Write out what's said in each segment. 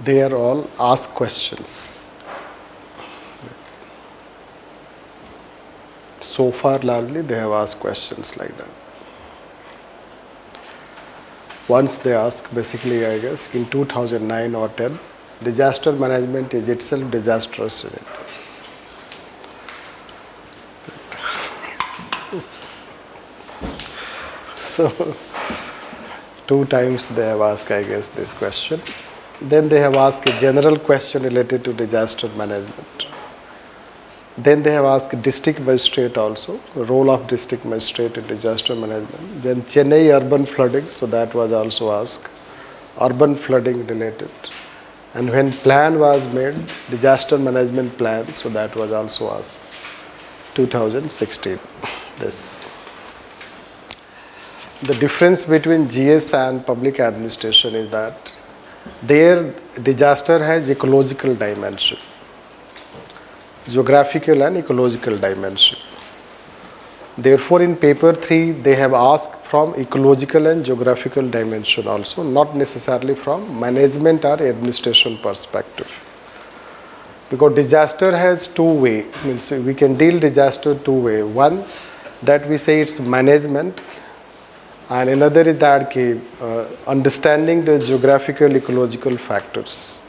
they are all asked questions. So far, largely, they have asked questions like that. Once they ask, basically, I guess, in 2009 or 10, disaster management is itself disastrous. So, 2 times they have asked, I guess, this question. Then they have asked a general question related to disaster management. Then they have asked district magistrate also, role of district magistrate in disaster management. Then Chennai urban flooding, so that was also asked, urban flooding related. And when plan was made, disaster management plan, so that was also asked, 2016. This. The difference between GS and public administration is that their disaster has ecological dimension, geographical and ecological dimension. Therefore, in paper 3, they have asked from ecological and geographical dimension also, not necessarily from management or administration perspective. Because disaster has 2 ways, means we can deal disaster 2 ways. One, that we say it's management, and another is that understanding the geographical ecological factors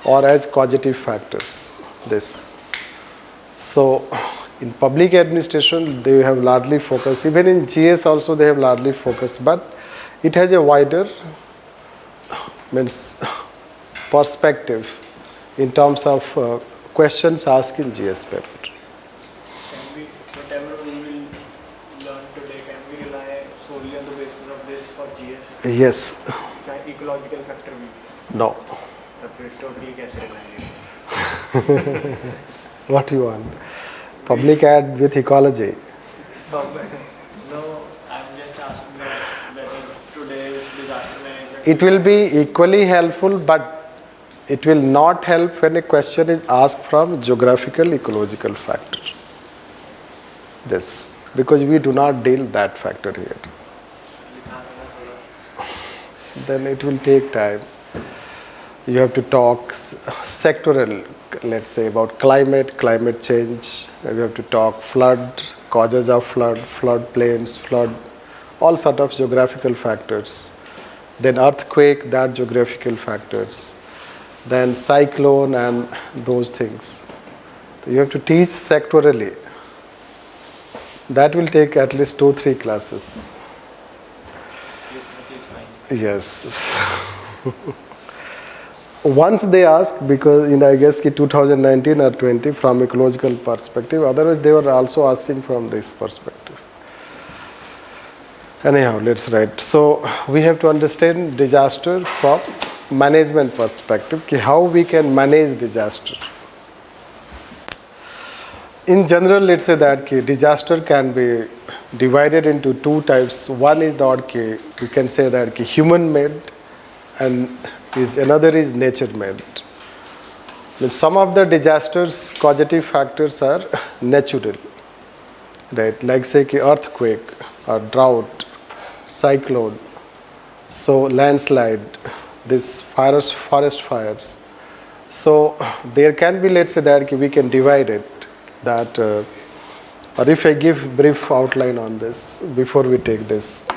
or as causative factors. This. So in public administration they have largely focused, even in GS also they have largely focused, but it has a wider perspective in terms of questions asked in GS paper. Yes. Ecological factor भी? No. Totally कैसे लगाएंगे? What you want? Public ad with ecology? No, I'm just asking that today's disaster management. It will be equally helpful, but it will not help when a question is asked from geographical ecological factor. Yes, because we do not deal that factor here. Then it will take time. You have to talk sectoral, let's say about climate change. You have to talk flood, causes of flood, flood plains, flood, all sort of geographical factors. Then earthquake, that geographical factors. Then cyclone and those things. You have to teach sectorally. That will take at least 2-3 classes. Yes. Once they ask, because in I guess 2019 or 20 from ecological perspective, otherwise they were also asking from this perspective. Anyhow, let's write. So we have to understand disaster from management perspective, how we can manage disaster. In general, let's say that disaster can be divided into 2 types. One is that we can say that human made, and another is nature made. Some of the disasters causative factors are natural, right? Like say earthquake or drought, cyclone, so landslide, this forest fires. So there can be, let's say that we can divide it. That, or if I give brief outline on this before we take this.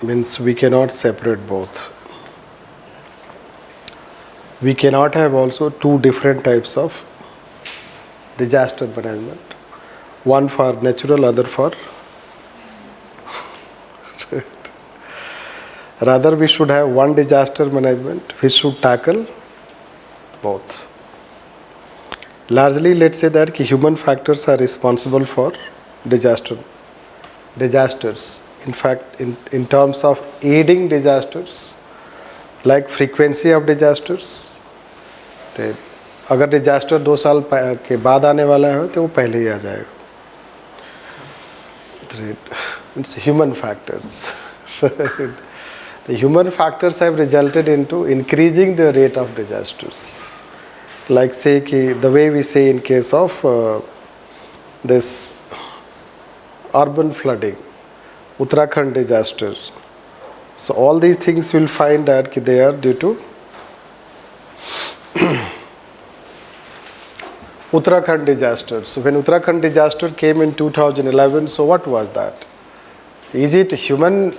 Means we cannot separate both. We cannot have also two different types of disaster management. One for natural, other for rather we should have one disaster management which should tackle both. Largely, let's say that human factors are responsible for disasters. In fact, in terms of aiding disasters, like frequency of disasters, अगर disaster 2 साल के बाद आने वाला है तो वो पहले ही आ जाएगा. It's human factors. The human factors have resulted into increasing the rate of disasters. Like say the way we say in case of this urban flooding, Uttarakhand disaster. So all these things will find that they are due to Uttarakhand disaster. So when Uttarakhand disaster came in 2011, so what was that? Is it human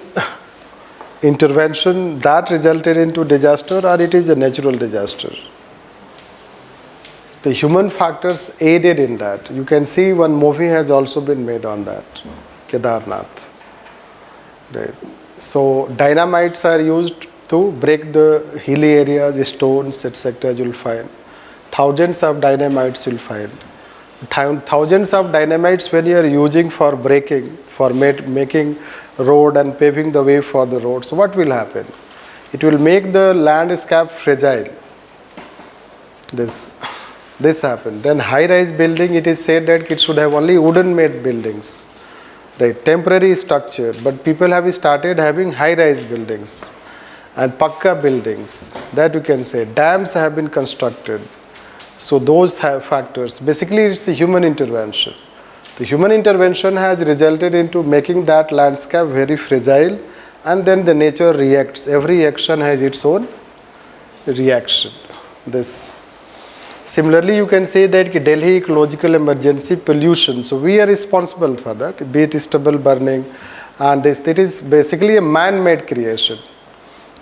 intervention that resulted into disaster, or it is a natural disaster? The human factors aided in that. You can see one movie has also been made on that, Kedarnath. Right. So dynamites are used to break the hilly areas, stones, etc. You will find. Thousands of dynamites you will find. Thousands of dynamites when you are using for breaking, for making road and paving the way for the road. So what will happen? It will make the landscape fragile. This happened. Then high-rise building, it is said that it should have only wooden-made buildings, right? Temporary structure. But people have started having high-rise buildings and pakka buildings. That you can say. Dams have been constructed. So those have factors. Basically, it's a human intervention. The human intervention has resulted into making that landscape very fragile, and then the nature reacts. Every action has its own reaction. Similarly, you can say that Delhi ecological emergency pollution. So we are responsible for that, be it stubble burning, and it is basically a man-made creation.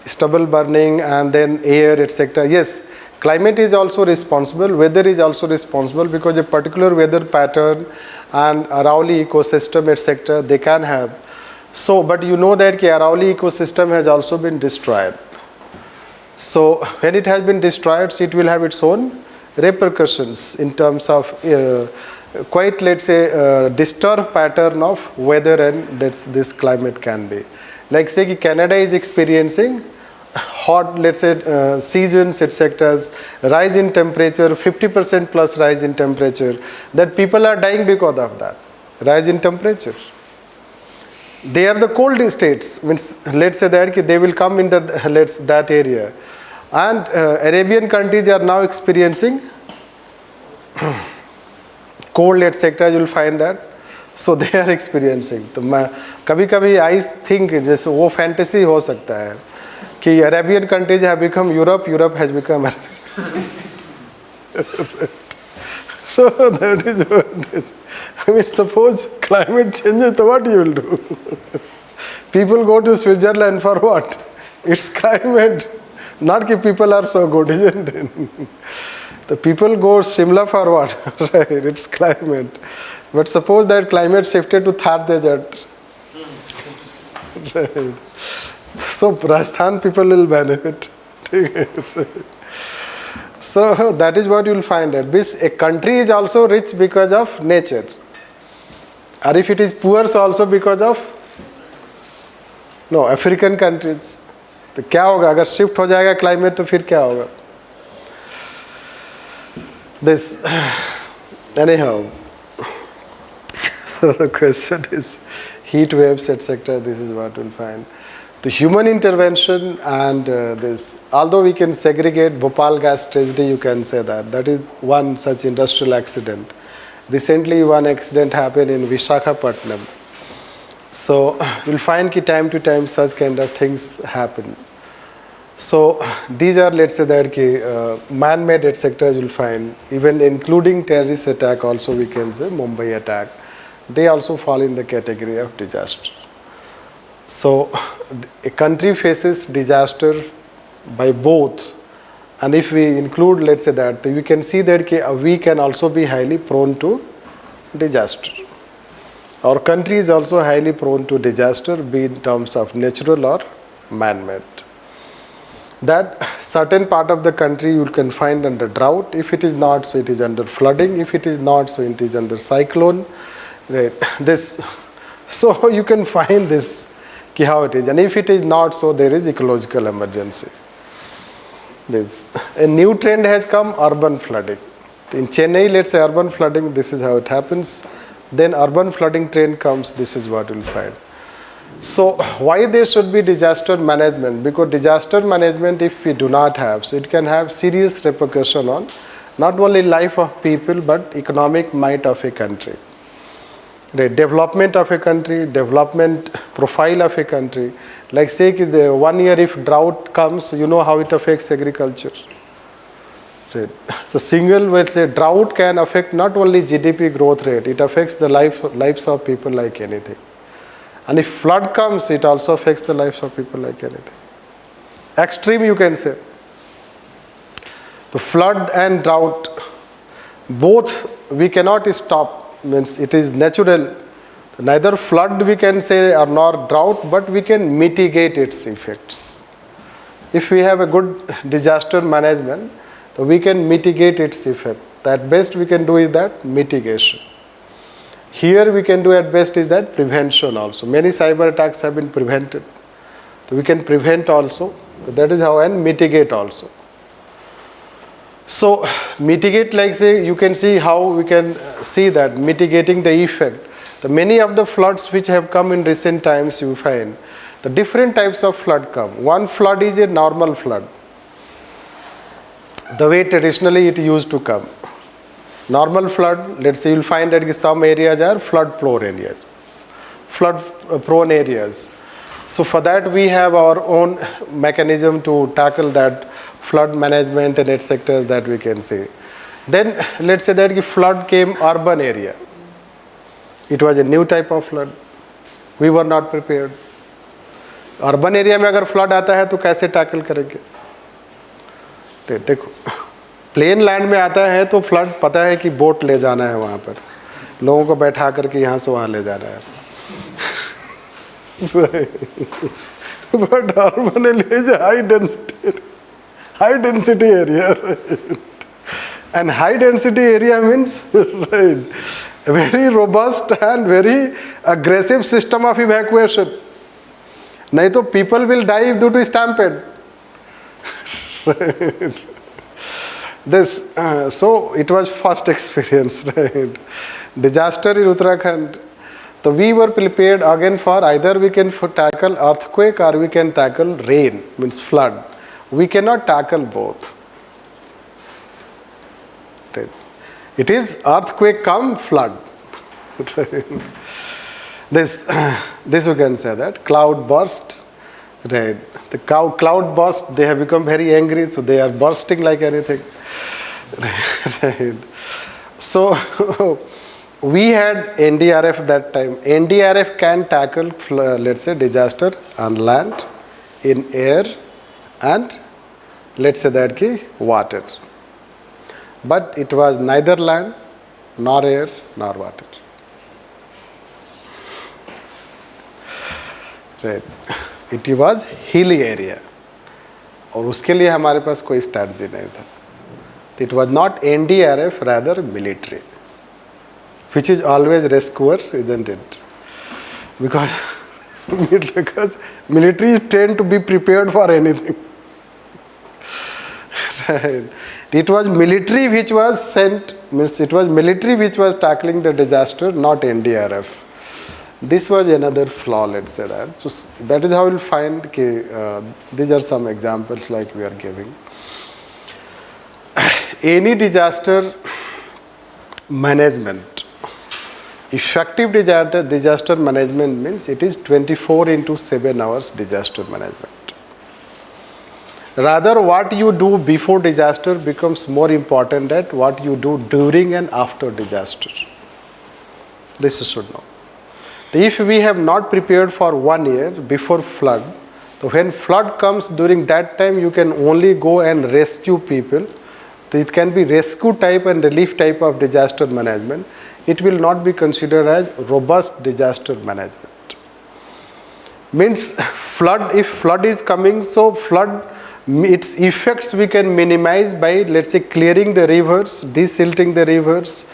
Stubble burning and then air, etc. Yes, climate is also responsible, weather is also responsible, because a particular weather pattern and Arauli ecosystem, etc. they can have. So, but you know that Arauli ecosystem has also been destroyed. So when it has been destroyed, it will have its own repercussions in terms of quite, let's say, disturbed pattern of weather, and this climate can be. Like say Canada is experiencing hot, let's say, seasons, etc. rise in temperature, 50% plus rise in temperature, that people are dying because of that rise in temperature. They are the cold states, means let's say that they will come into that area, and Arabian countries are now experiencing cold, etc. you will find that. So they are experiencing. तो कभी-कभी I think जैसे वो fantasy हो सकता है कि Arabian countries have become Europe, Europe has become So that is what it is. I mean, suppose climate changes, so what you will do? People go to Switzerland for what? It's climate. Not that people are so good, isn't it? The people go Shimla for what? Right, it's climate. But suppose that climate shifted to Thar Desert. Right. So Rajasthan people will benefit. So that is what you will find, that a country is also rich because of nature. Or if it is poor, so also because of African countries. तो क्या होगा अगर shift हो जाएगा climate, तो फिर क्या होगा? This anyhow. So the question is heat waves, etc. This is what we'll find. The human intervention and this, although we can segregate Bhopal gas tragedy, you can say that is one such industrial accident. Recently, one accident happened in Visakhapatnam. So you'll find that time to time such kind of things happen. So these are, let's say that man-made, etc. you'll find, even including terrorist attack also, we can say Mumbai attack. They also fall in the category of disaster. So a country faces disaster by both, and if we include, let's say that, we can see that we can also be highly prone to disaster. Our country is also highly prone to disaster, be in terms of natural or man-made. That certain part of the country you can find under drought. If it is not, so it is under flooding. If it is not, so it is under cyclone. Right. So you can find this, how it is. And if it is not, so there is ecological emergency. A new trend has come, urban flooding. In Chennai, let's say urban flooding, this is how it happens. Then urban flooding trend comes, this is what you'll find. So why there should be disaster management? Because disaster management, if we do not have, so it can have serious repercussion on not only life of people, but economic might of a country. The development of a country, development profile of a country. Like say, the 1 year if drought comes, you know how it affects agriculture. Right. So single, let's say, drought can affect not only GDP growth rate, it affects the lives of people like anything. And if flood comes, it also affects the lives of people like anything. Extreme, you can say. The flood and drought, both we cannot stop, means it is natural. Neither flood we can say or nor drought, but we can mitigate its effects. If we have a good disaster management, so we can mitigate its effect. At best we can do is that mitigation. Here we can do at best is that prevention also. Many cyber attacks have been prevented. So we can prevent also. So that is how, and mitigate also. So mitigate, like say, you can see how we can see that mitigating the effect. The many of the floods which have come in recent times, you find the different types of flood come. One flood is a normal flood, the way traditionally it used to come. Normal flood, let's say you'll find that some areas are flood prone areas. So for that we have our own mechanism to tackle that flood management and etc. that we can see. Then let's say that the flood came urban area. It was a new type of flood. We were not prepared. Urban area में अगर flood आता है तो कैसे tackle करेंगे? देखो, plane land में आता है तो फ्लड पता है कि बोट ले जाना है वहाँ पर, लोगों को बैठा करके यहाँ से वहाँ ले जाना है. But urban is a high density area, right? And high density area means right, a very robust and very aggressive system of evacuation. नहीं तो people will die due to stampede. Right. This so it was first experience, right? Disaster in Uttarakhand. So we were prepared again for either we can tackle earthquake or we can tackle rain, means flood. We cannot tackle both. Right. It is earthquake come flood. This you can say that cloud burst. Right. The cloud burst, they have become very angry, so they are bursting like anything. Right. So we had NDRF that time. NDRF can tackle, let's say, disaster on land, in air, and let's say that water. But it was neither land, nor air, nor water. Right. It was hilly area. और उसके लिए हमारे पास कोई strategy नहीं था. It was not NDRF, rather military, which is always rescuer, isn't it? Because military tend to be prepared for anything. Right. It was military which was sent, means it was military which was tackling the disaster, not NDRF. This was another flaw, let's say that. So that is how you'll find these are some examples like we are giving. Any disaster management, effective disaster management means it is 24/7 hours disaster management. Rather, what you do before disaster becomes more important than what you do during and after disaster. This you should know. If we have not prepared for 1 year before flood, so when flood comes, during that time you can only go and rescue people. So it can be rescue type and relief type of disaster management. It will not be considered as robust disaster management. Means flood, if flood is coming, so flood, its effects we can minimize by, let's say, clearing the rivers, desilting the rivers,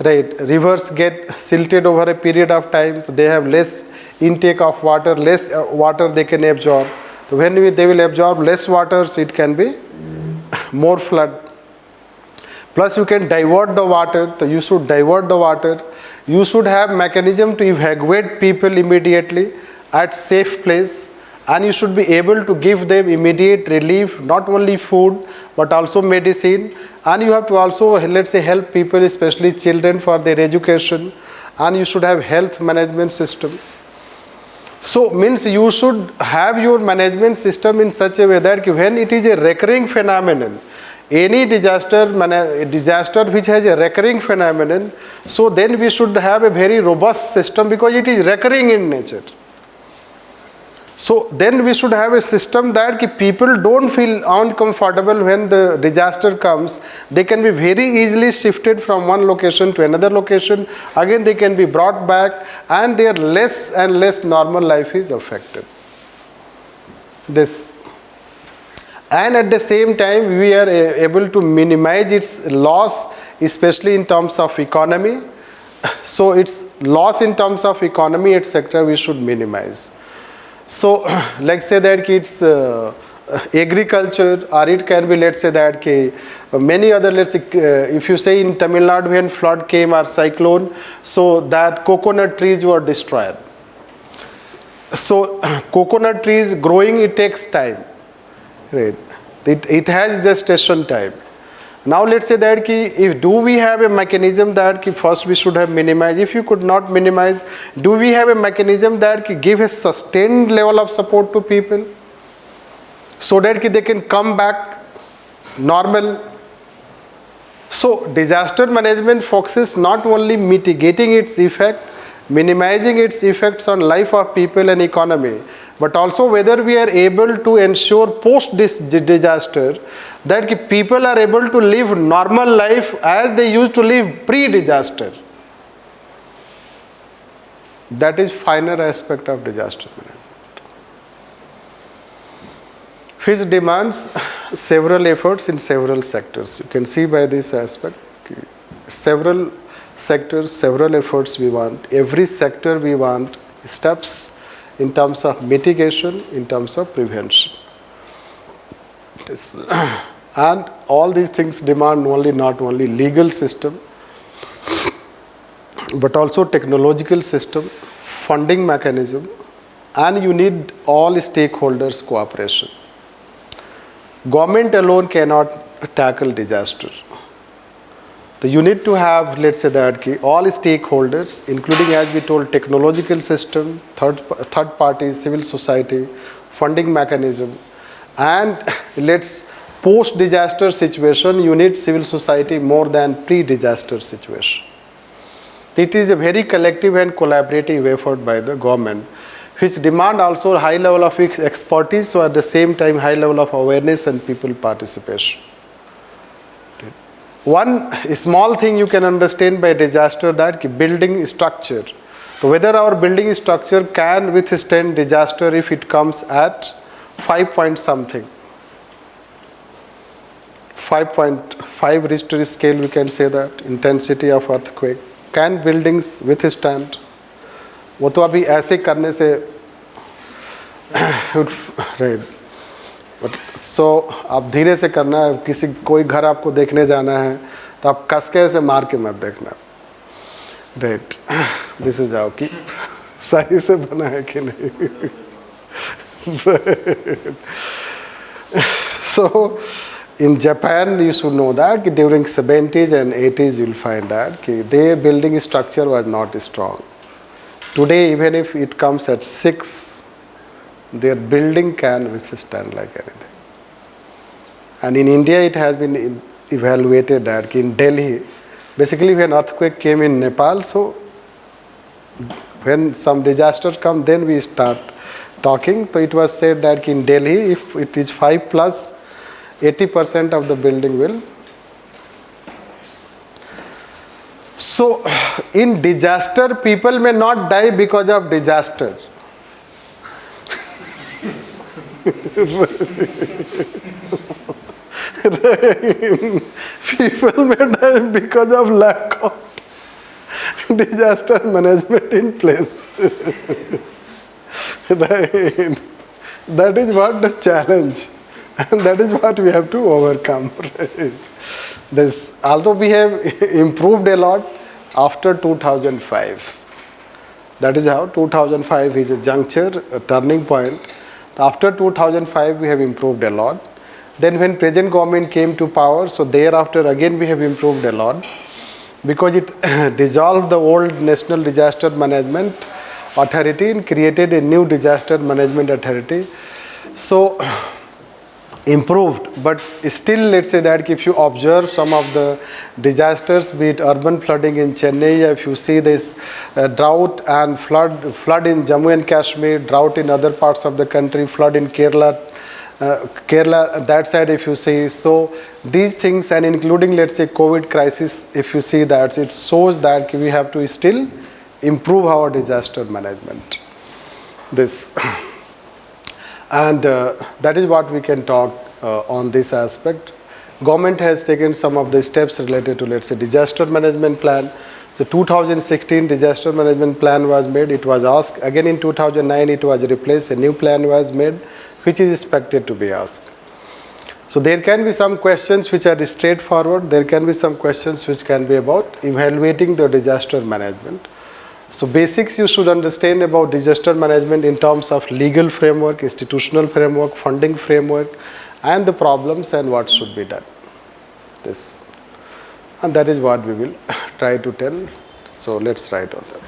right? Rivers get silted over a period of time, so they have less intake of water, less water they can absorb. So when they will absorb less water, so it can be more flood. Plus you can divert the water, so you should divert the water. You should have mechanism to evacuate people immediately at safe place, and you should be able to give them immediate relief, not only food but also medicine, and you have to also, let's say, help people, especially children, for their education, and you should have health management system. So means you should have your management system in such a way that when it is a recurring phenomenon, any disaster which has a recurring phenomenon, so then we should have a very robust system because it is recurring in nature. So then we should have a system that people don't feel uncomfortable when the disaster comes. They can be very easily shifted from one location to another location. Again they can be brought back, and their less and less normal life is affected. This. And at the same time we are able to minimize its loss, especially in terms of economy. So its loss in terms of economy, etc., we should minimize. So like say that it's agriculture, or it can be, let's say that many other, let's say if you say in Tamil Nadu when flood came or cyclone, so that coconut trees were destroyed. So coconut trees growing, it takes time, right? It has gestation time. Now let's say that if do we have a mechanism that first we should have minimized. If you could not minimize, do we have a mechanism that give a sustained level of support to people so that they can come back normal? So disaster management focuses not only mitigating its effect, minimizing its effects on life of people and economy, but also whether we are able to ensure post this disaster that people are able to live normal life as they used to live pre-disaster. That is finer aspect of disaster management, which demands several efforts in several sectors. You can see by this aspect, several sectors, several efforts we want. Every sector we want steps in terms of mitigation, in terms of prevention. And all these things demand not only legal system, but also technological system, funding mechanism, and you need all stakeholders' cooperation. Government alone cannot tackle disaster. So you need to have, let's say that all stakeholders, including, as we told, technological system, third parties, civil society, funding mechanism, and post-disaster situation, you need civil society more than pre-disaster situation. It is a very collective and collaborative effort by the government, which demand also high level of expertise, so at the same time high level of awareness and people participation. One small thing you can understand by disaster, that building structure. So whether our building structure can withstand disaster if it comes at 5 point something. 5.5 Richter scale, we can say that, intensity of earthquake. Can buildings withstand? वो तो अभी ऐसे करने से right. So आप धीरे से करना है, कोई घर आपको देखने जाना है तो आप कसके से मार के मत देखना, राइट? दिस इज हाउ कि सही से बना है कि नहीं. So in Japan, you should know that during 70s and 80s you will find that their building structure was not strong. Today, even if it comes at 6, their building can withstand like anything. And in India, it has been evaluated that in Delhi, basically when earthquake came in Nepal, so When some disasters come, then we start talking. So it was said that in Delhi, if it is 5 plus, 80% of the building will. So in disaster, people may not die because of disaster. People may die because of lack of disaster management in place. Right. That is what the challenge, and that is what we have to overcome. Right. This, although we have improved a lot after 2005. That is how 2005 is a juncture, a turning point. After 2005, we have improved a lot. Then when present government came to power, so thereafter again we have improved a lot, because it dissolved the old National Disaster Management Authority and created a new Disaster Management Authority. So improved, but still, let's say that if you observe some of the disasters, be it urban flooding in Chennai, if you see this drought and flood in Jammu and Kashmir, drought in other parts of the country, flood in Kerala, that side if you see, so these things, and including, let's say, COVID crisis, if you see that, it shows that we have to still improve our disaster management. This. And that is what we can talk on this aspect. Government has taken some of the steps related to, let's say, disaster management plan. So 2016 disaster management plan was made. It was asked. Again in 2009 it was replaced. A new plan was made, which is expected to be asked. So there can be some questions which are straightforward. There can be some questions which can be about evaluating the disaster management. So basics you should understand about disaster management in terms of legal framework, institutional framework, funding framework, and the problems and what should be done. This. And that is what we will try to tell. So let's write on that.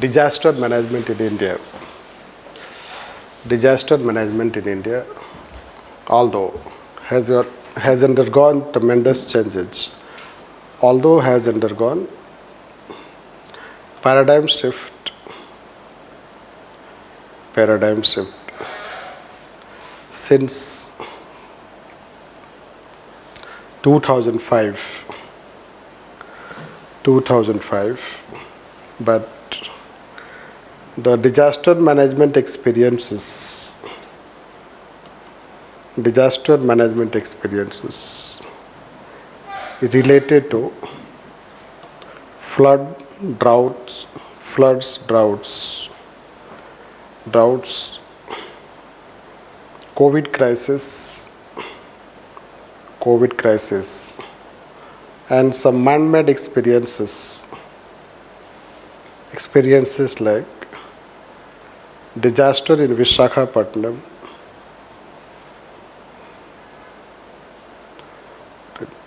Disaster management in India. Disaster management in India, although has undergone tremendous changes, although has undergone paradigm shift since 2005, but the disaster management experiences related to droughts, COVID crisis, and some man-made experiences like disaster in Visakhapatnam,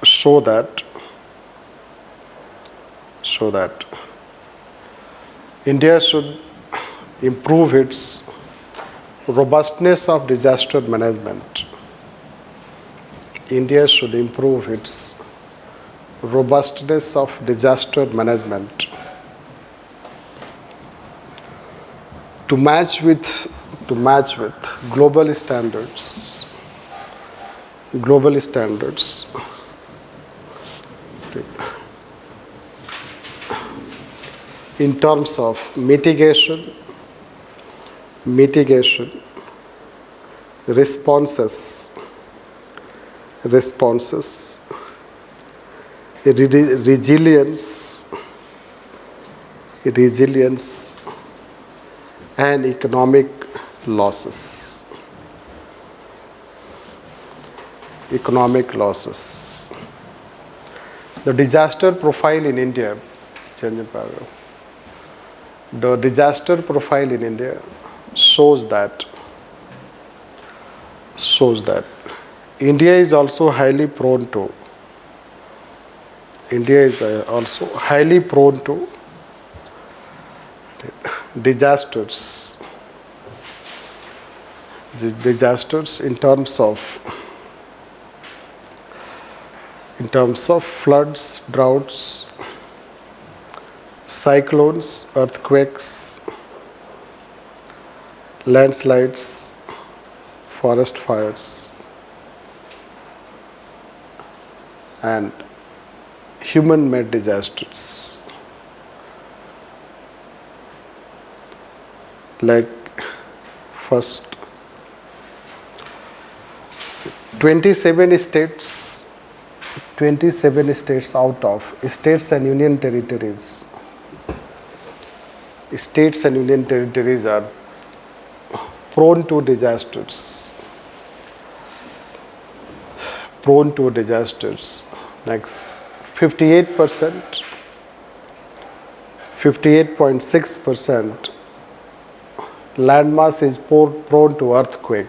show that India should improve its robustness of disaster management. India should improve its robustness of disaster management to match with global standards. In terms of mitigation, responses, resilience, and economic losses. The disaster profile in India, the disaster profile in India shows that India is also highly prone to disasters in terms of in terms of floods, droughts, cyclones, earthquakes, landslides, forest fires, and human-made disasters. Like first, 27 states out of states and union territories. States and union territories are prone to disasters. Next, 58%, 58.6% landmass is prone to earthquake.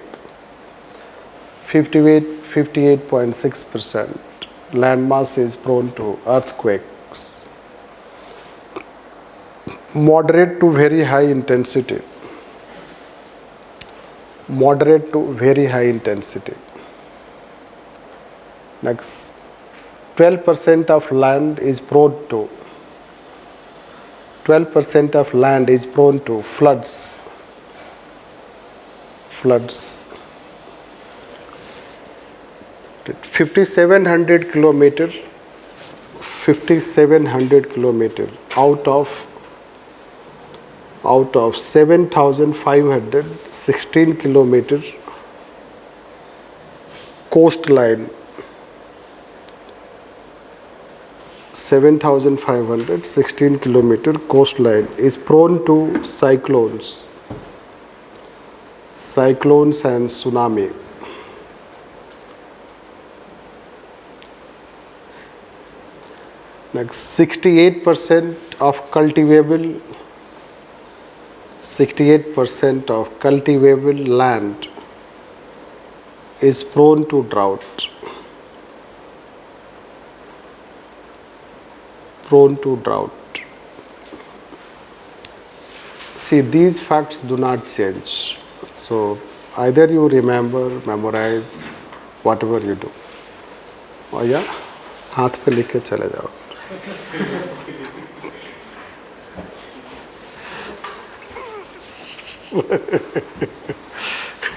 58.6% landmass is prone to earthquakes. Moderate to very high intensity. Moderate to very high intensity. Next, 12% of land is prone to 12% of land is prone to floods. 5,700 kilometer out of 7,516 kilometer coastline. 7,516 kilometer coastline is prone to cyclones and tsunami. Next, 68% of cultivable land is prone to drought. See, these facts do not change. So either you remember, memorize, whatever you do. और या हाथ पे लिख के चले जाओ.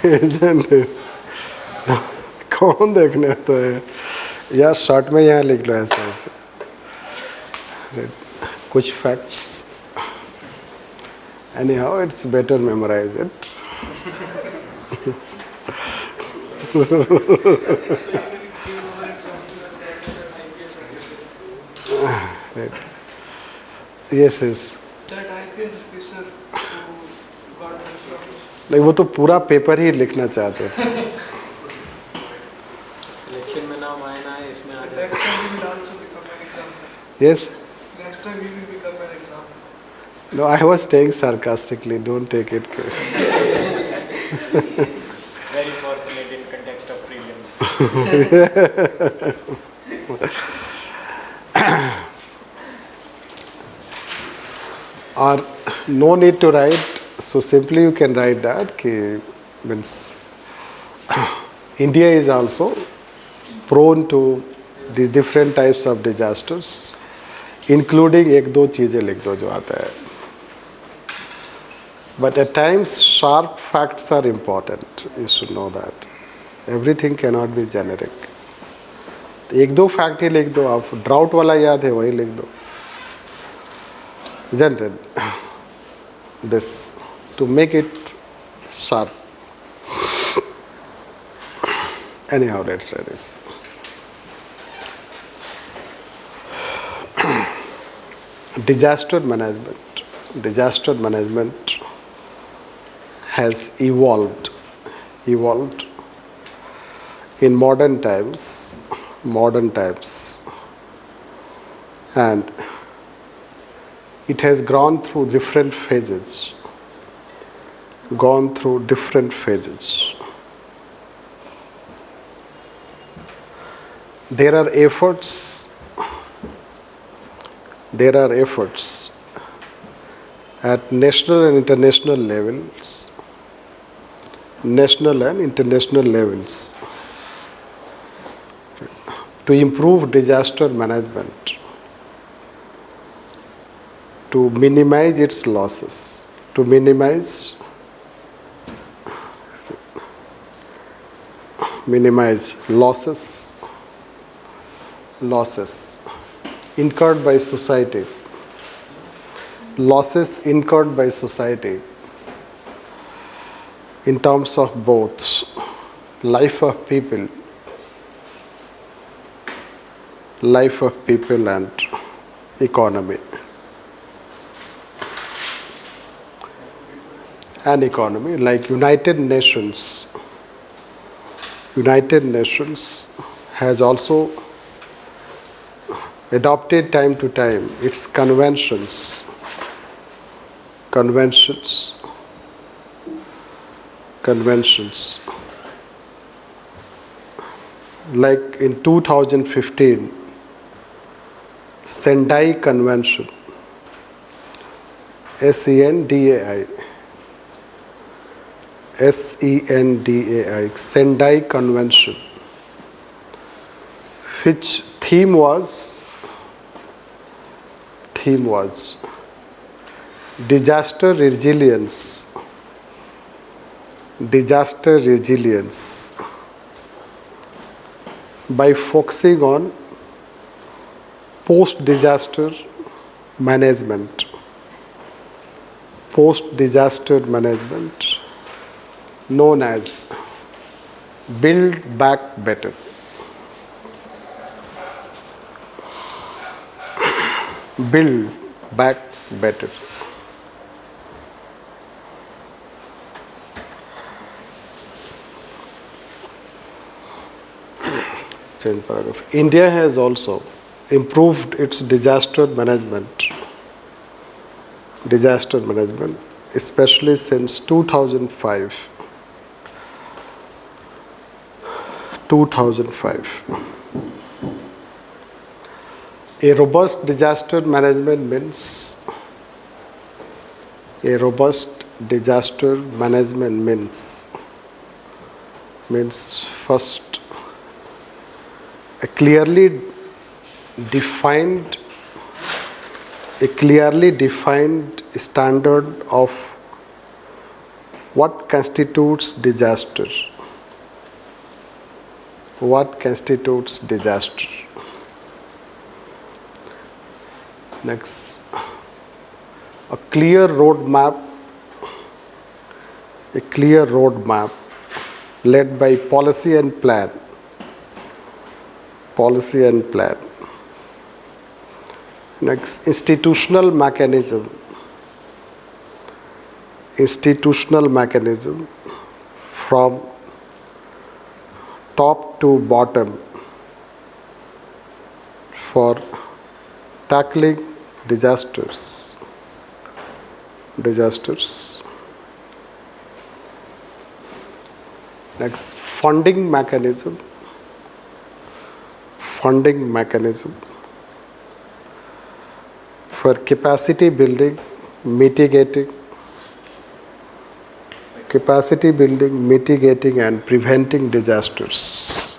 Isn't it? कौन देखने आता है? या शॉर्ट में यहाँ लिख लो ऐसे. कुछ facts. Anyhow, it's better memorize it. Right. Yes. That IPS officer who got the नहीं, वो तो पूरा पेपर ही लिखना चाहते थे. सिलेक्शन में नाम आए ना आए इसमें आ जाए. next time we will also become an example. Yes. Next time we will become an example. No, I was saying sarcastically. Don't take it. Very fortunate in context of prelims. Or no need to write. So simply you can write that. Means India is also prone to these different types of disasters, including एक दो चीजें लिख दो जो आता है. But at times sharp facts are important. You should know that. Everything cannot be generic. एक दो फैक्ट ही लिख दो. आप ड्राउट वाला याद है वही लिख दो. Isn't it? This to make it sharp. Anyhow, let's try this. Disaster management. Disaster management has evolved in modern times, and it has gone through different phases. There are efforts at national and international levels to improve disaster management, to minimize its losses, to minimize losses incurred by society, losses incurred by society in terms of both life of people and economy. Like United Nations has also adopted time to time its conventions like in 2015 Sendai Convention, Sendai, Sendai Convention, which theme was disaster resilience by focusing on post-disaster management, known as Build Back Better. Build Back Better. Second paragraph. India has also improved its disaster management, especially since 2005. A robust disaster management means first a clearly defined standard of what constitutes disaster. Next, a clear roadmap led by policy and plan. Next, institutional mechanism from top to bottom for tackling disasters. Next, funding mechanism for capacity building, mitigating and preventing disasters.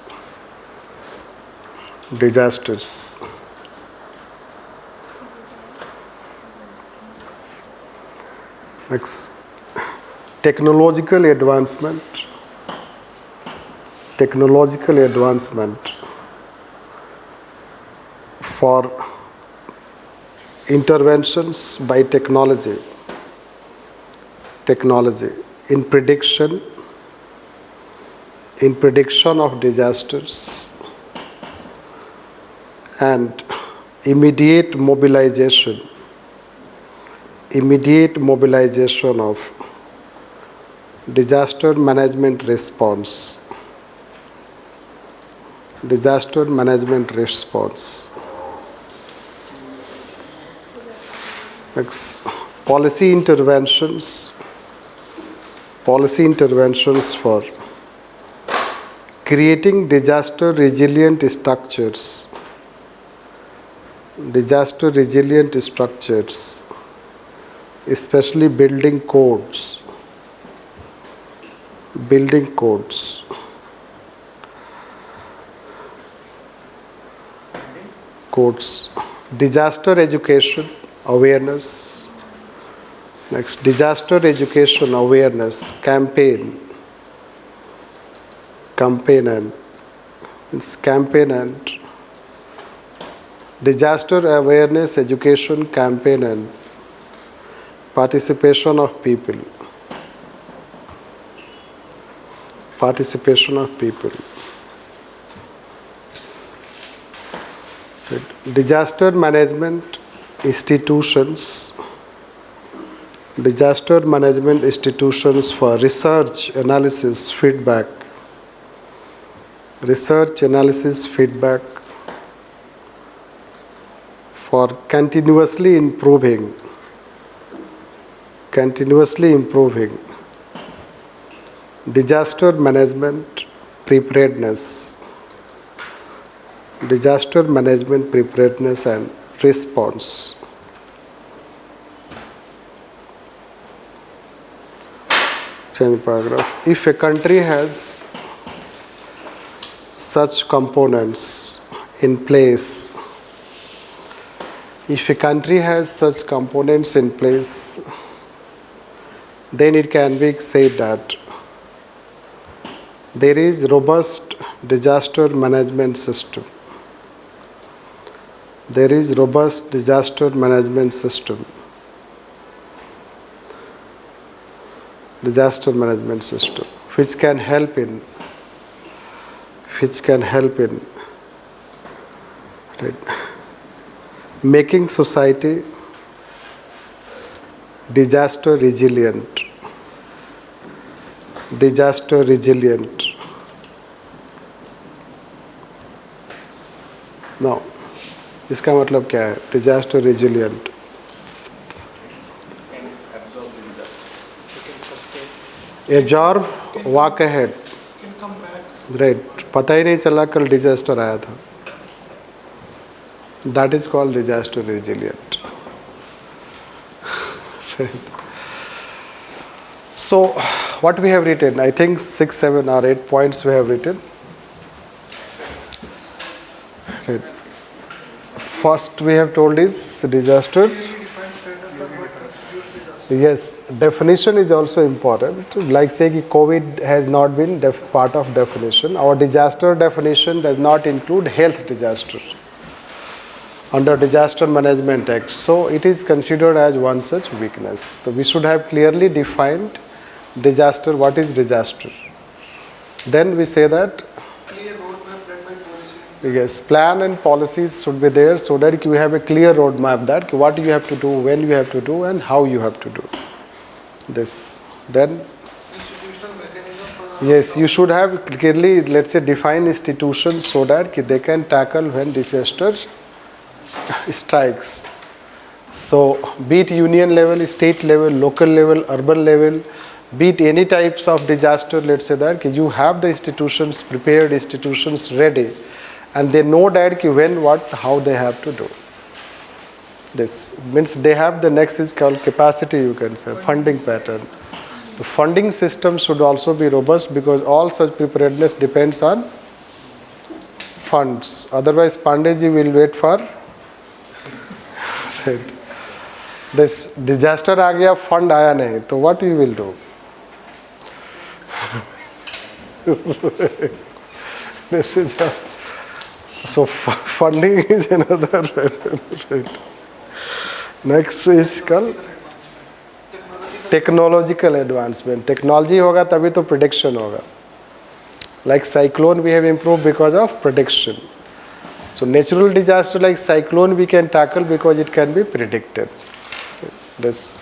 Next, technological advancement for interventions by technology in prediction of disasters and immediate mobilization of disaster management response. Next, policy interventions for creating disaster resilient structures, especially building codes. quotes. Disaster education awareness. Next, disaster education awareness campaign. Campaign and disaster awareness education campaign and participation of people. Participation of people. Disaster management institutions. Disaster management institutions for research, analysis, feedback. Research, analysis, feedback for continuously improving. Continuously improving. Disaster management preparedness. Disaster management preparedness and response. Change paragraph. If a country has such components in place, if a country has such components in place, then it can be said that there is robust disaster management system. There is robust disaster management system. Disaster management system, which can help in right, making society disaster resilient. Disaster resilient. Now, इसका मतलब क्या है? Disaster resilient. Absorb, walk ahead. Right. पता ही नहीं चला कल disaster आया था. That is called disaster resilient. So, what we have written? I think 6, 7 or 8 points we have written. Right. First we have told is disaster. Yes, definition is also important. Like say COVID has not been part of definition. Our disaster definition does not include health disaster under Disaster Management Act. So it is considered as one such weakness. So we should have clearly defined disaster. What is disaster? Then we say that Clear roadmap, deadline policy. yes, plan and policies should be there so that you have a clear roadmap that what you have to do, when you have to do, and how you have to do this. Then Institutional mechanism. yes, you should have clearly, let's say, define institutions so that they can tackle when disaster strikes. So, be it union level, state level, local level, urban level, be it any types of disaster, let's say that you have the institutions prepared, institutions ready, and they know that when, what, how they have to do. This means they have the next is called capacity, you can say, funding pattern. The funding system should also be robust because all such preparedness depends on funds. Otherwise, Pandeyji will wait for right. This disaster aa gaya, fund aaya nahi, so what you will do? This is so funding is another right. Next is called technological advancement. Technology hoga tabhi to prediction hoga. Like cyclone we have improved because of prediction. So natural disaster like cyclone we can tackle because it can be predicted. This.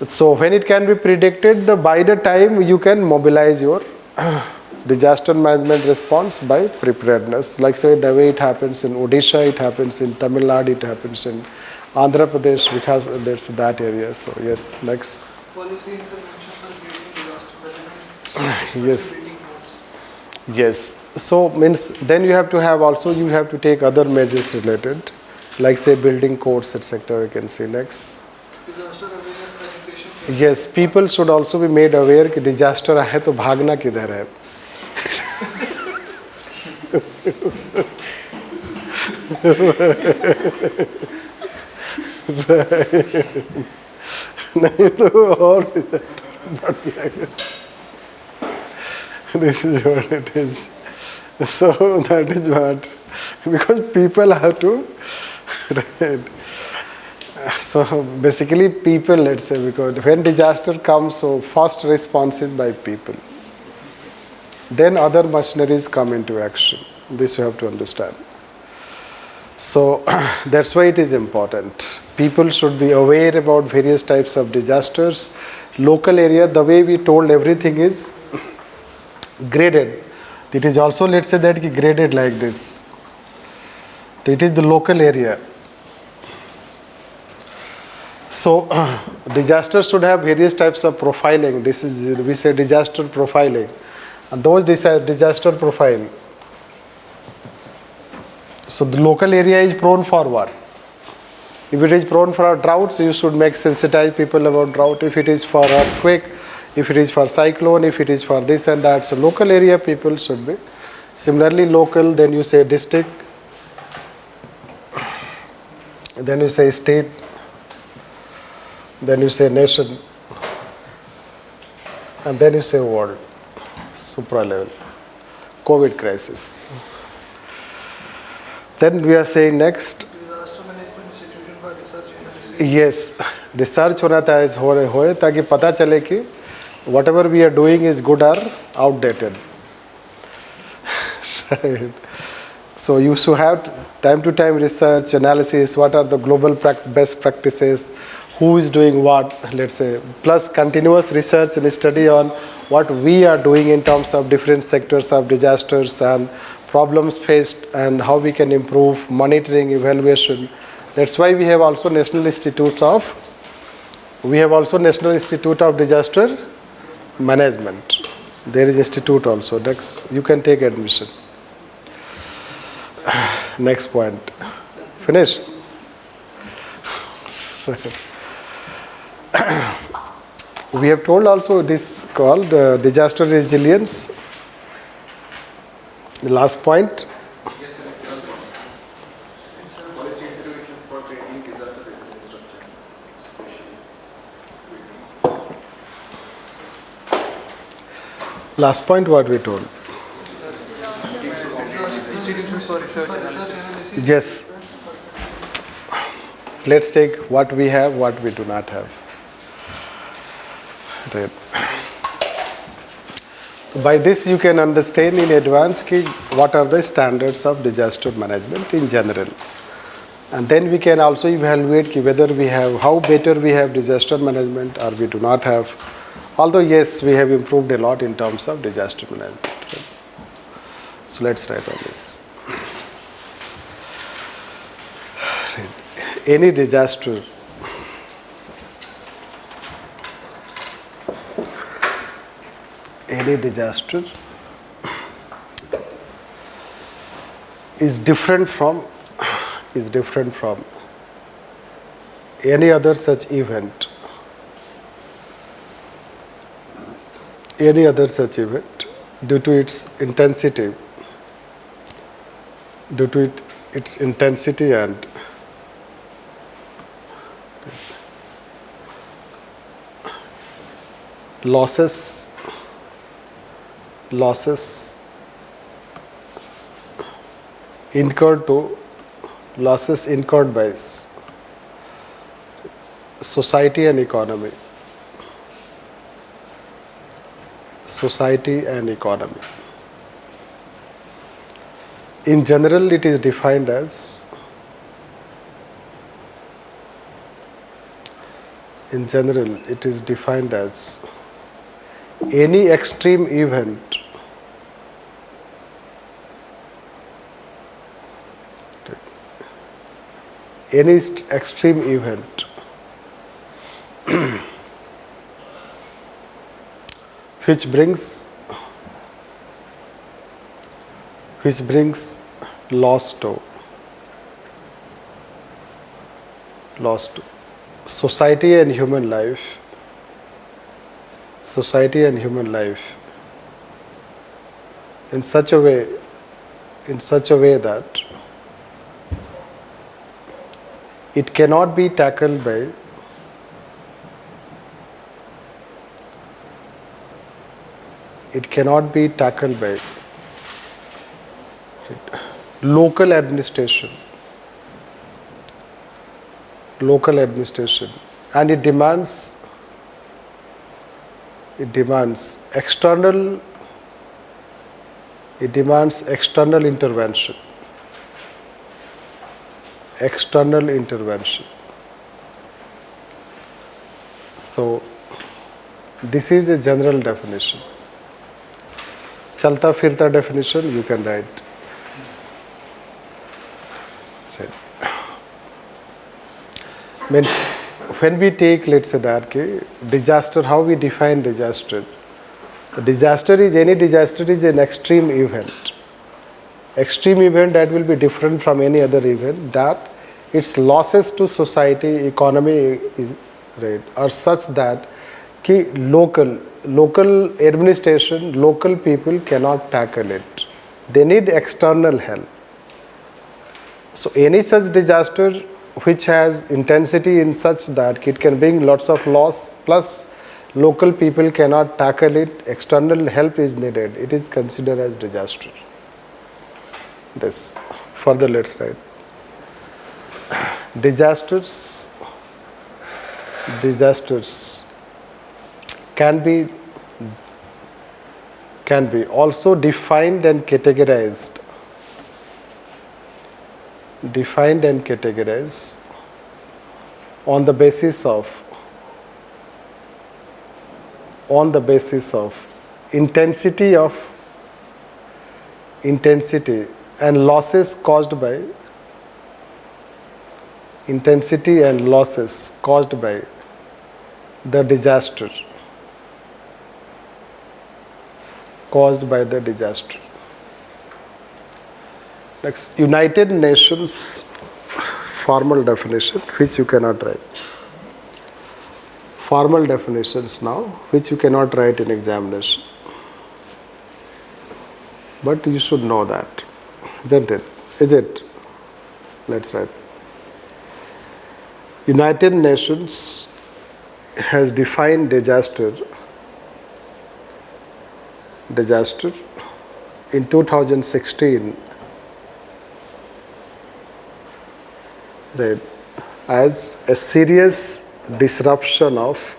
So when it can be predicted, by the time you can mobilize your disaster management response by preparedness. Like say the way it happens in Odisha, it happens in Tamil Nadu, it happens in Andhra Pradesh because there's that area. So yes, next. Policy interventions and creating disaster management. Yes. Building codes. Yes. So means then you have to have also you have to take other measures related, like say building codes, etc. We can see next. Disaster awareness education. Yes, people should also be made aware कि disaster है तो भागना किधर है. नहीं तो और this is what it is. So that is what, because people have to, right. So basically people, let's say, because when disaster comes, so first response is by people. Then other machineries come into action. This you have to understand. So that's why it is important. People should be aware about various types of disasters. Local area, the way we told, everything is graded. It is also, let's say, that graded like this. It is the local area. So disasters should have various types of profiling. This is, we say, disaster profiling. And those disaster profile. So the local area is prone for what? If it is prone for droughts, you should make sensitize people about drought. If it is for earthquake, if it is for cyclone, if it is for this and that. So local area people should be. Similarly local, then you say district, then you say state, then you say nation, and then you say world, supra level, COVID crisis. Then we are saying next. Disaster Management Institution for Research Analysis. Yes, research होना होए ताकि पता चले कि whatever we are doing is good or outdated. So you should have time to time research analysis. What are the global best practices? Who is doing what? Let's say, plus continuous research and study on what we are doing in terms of different sectors of disasters and problems faced and how we can improve, monitoring, evaluation. That's why we have also National Institute of Disaster Management. There is institute also. Next, you can take admission. Next point. Finished? We have told also this called disaster resilience. The last point. Policy intervention for creating disaster resilience structure. Last point what we told. Institutions for Research Analysis. Yes. Let's take what we have, what we do not have. Right. By this you can understand in advance what are the standards of disaster management in general. And then we can also evaluate whether we have, how better we have disaster management or we do not have. Although yes, we have improved a lot in terms of disaster management. Right. So let's write on this. Right. Any disaster is different from any other such event. Due to its intensity and losses incurred by society and economy. In general, it is defined as any extreme event which brings loss to society and human life in such a way that it cannot be tackled by local administration, and it demands external intervention. So this is a general definition. Chalta firta definition you can write. Means when we take, let's say that disaster, how we define disaster? The disaster is an extreme event. Extreme event that will be different from any other event, that its losses to society, economy is right, are such that local administration, local people cannot tackle it. They need external help. So any such disaster which has intensity in such that it can bring lots of loss, plus local people cannot tackle it, external help is needed, it is considered as disaster. This further, let's write. Disasters can be also defined and categorized on the basis of intensity and losses caused by the disaster. Next, United Nations formal definition, which you cannot write. Formal definitions now, which you cannot write in examination. But you should know that, isn't it? Is it? Let's write. United Nations has defined disaster in 2016, right, as a serious disruption of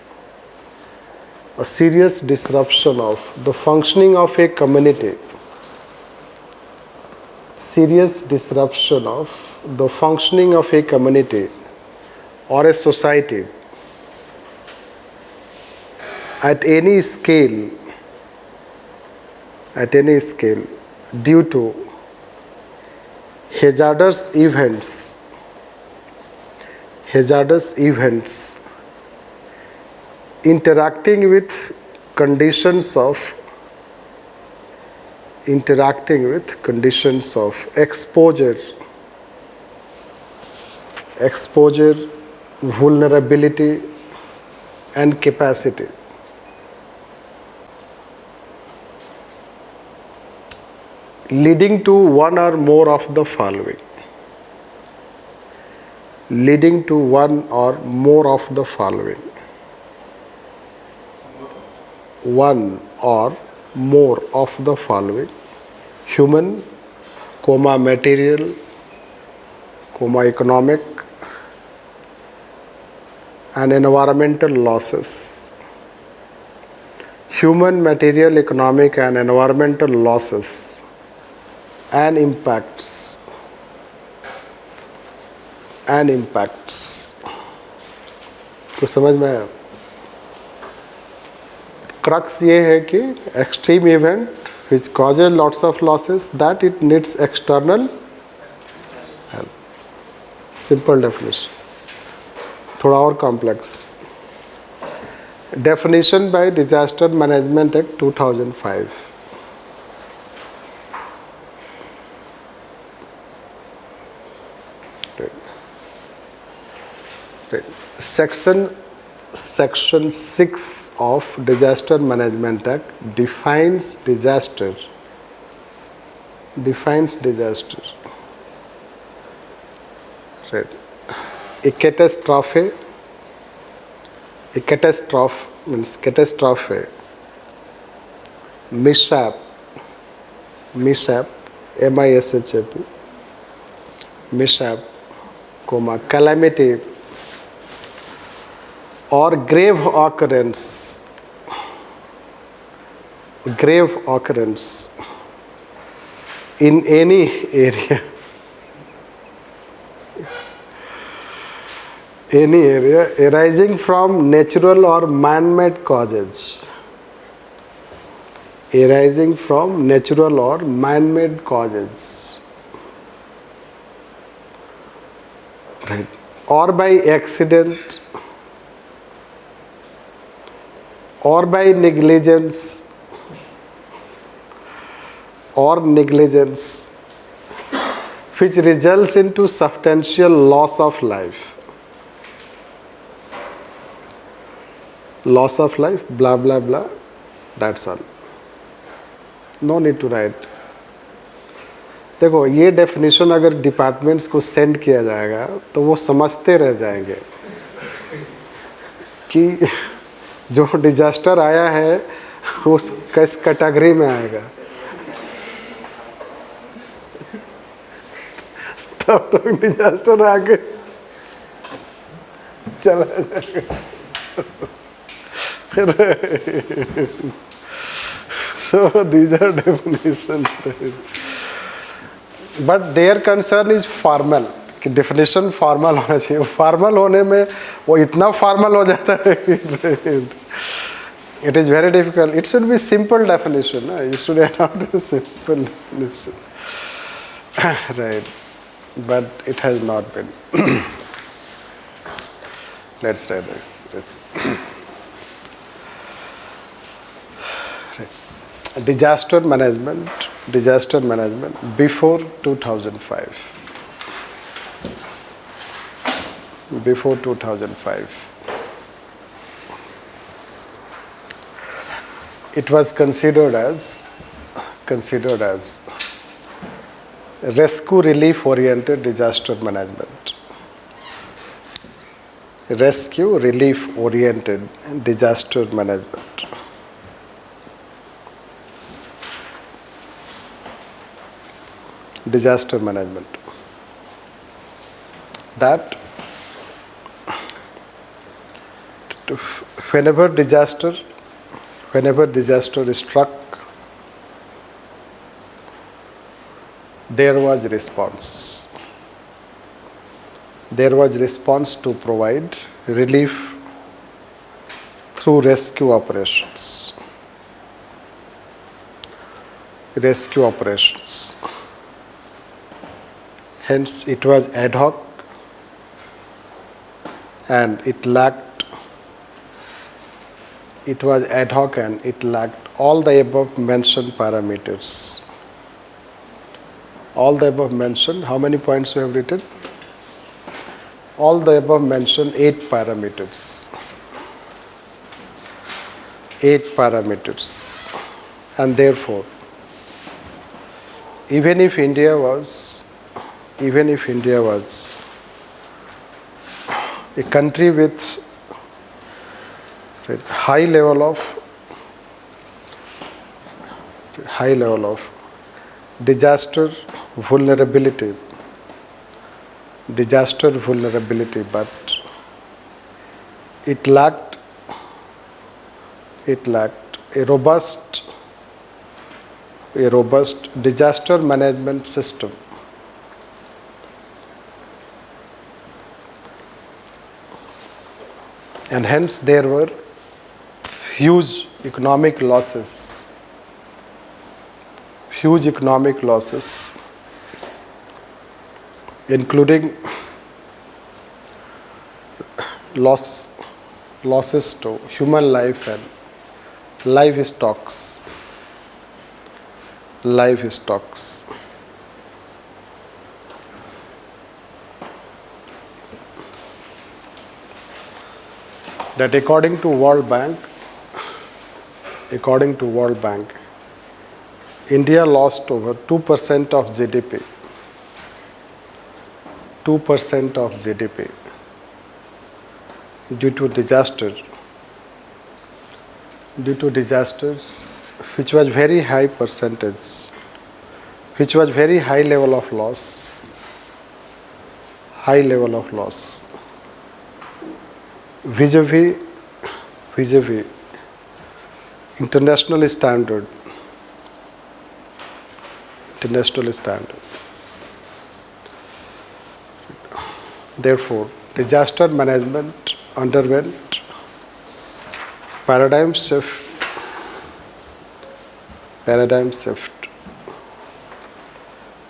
the functioning of a community. Serious disruption of the functioning of a community or a society at any scale due to hazardous events interacting with conditions of exposure, vulnerability and capacity. Leading to one or more of the following. One or more of the following. Human, material, economic and environmental losses. Human, material, economic and environmental losses and impacts. तो समझ में आया? Crux ये है कि extreme event which causes lots of losses, that it needs external help. Simple definition. थोड़ा और complex. Definition by Disaster Management Act 2005. Section 6 of Disaster Management Act defines disaster. Right. A catastrophe means catastrophe, mishap, mishap, mishap, comma, calamity or grave occurrence in any area arising from natural or man-made causes. Arising from natural or man-made causes. Right. Or by accident, or by negligence, which results into substantial loss of life. Loss of life, blah blah blah, that's all. No need to write. देखो ये definition अगर departments को send किया जाएगा तो वो समझते रह जाएंगे कि जो डिजास्टर आया है वो किस कैटेगरी में आएगा. तब तक डिजास्टर आके चला जाएगा. So these are definitions. But their concern is formal. कि definition formal होना चाहिए. Formal होने में वो इतना formal हो जाता है. It is very difficult. It should be simple definition. You should adopt a simple definition. Right. But it has not been. Let's try this. Disaster management before 2005. Before 2005. It was considered as rescue relief oriented disaster management. Rescue relief oriented disaster management. Disaster management. That whenever disaster struck, there was response. There was response to provide relief through rescue operations. Rescue operations. Hence, it was ad hoc and it lacked all the above mentioned parameters. All the above mentioned, how many points you have written? All the above mentioned 8 parameters. 8 parameters. And therefore, even if India was a country with high level of disaster vulnerability, but it lacked a robust disaster management system. And hence there were huge economic losses, including losses to human life and livestocks. That according to World Bank, India lost over 2% of GDP. 2% of GDP due to disasters, which was very high percentage, which was very high level of loss, vis-a-vis international standard. Therefore, disaster management underwent paradigm shift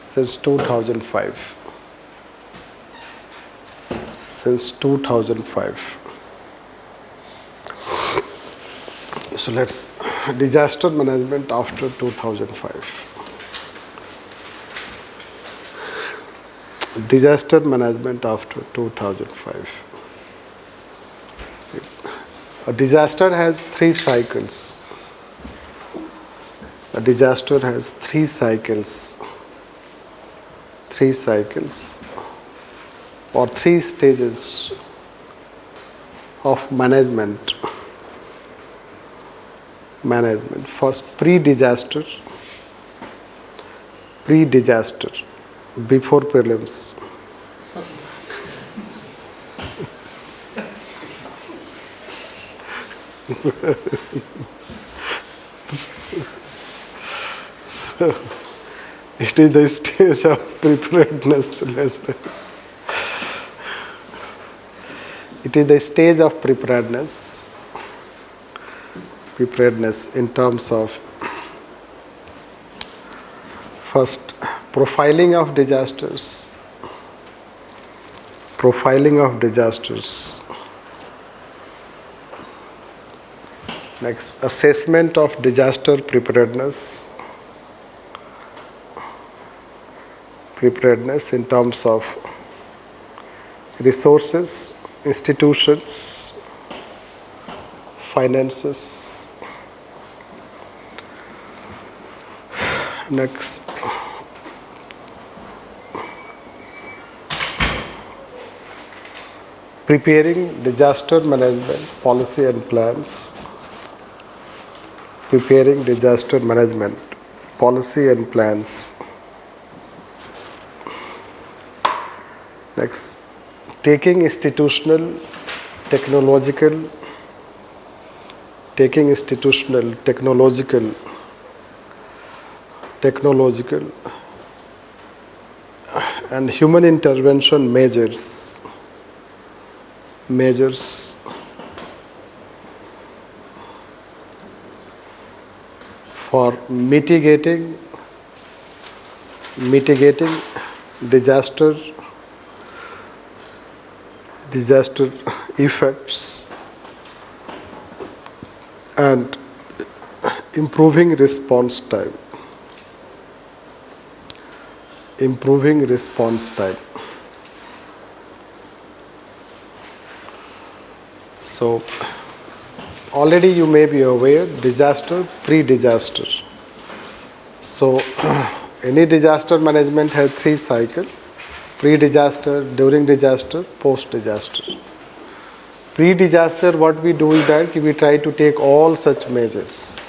since 2005. So let's disaster management after 2005. Disaster management after 2005. A disaster has 3 cycles. A disaster has 3 cycles. 3 cycles or 3 stages of management. First, pre-disaster, before prelims. So, it is the stage of preparedness. It is the stage of preparedness in terms of first profiling of disasters. Next, assessment of disaster preparedness in terms of resources, institutions, finances. Next, preparing disaster management policy and plans. Next, taking institutional, technological, and human intervention measures for mitigating disaster effects and improving response time. So already you may be aware, disaster, pre-disaster. So any disaster management has 3 cycles: pre-disaster, during disaster, post-disaster. Pre-disaster, what we do is that we try to take all such measures,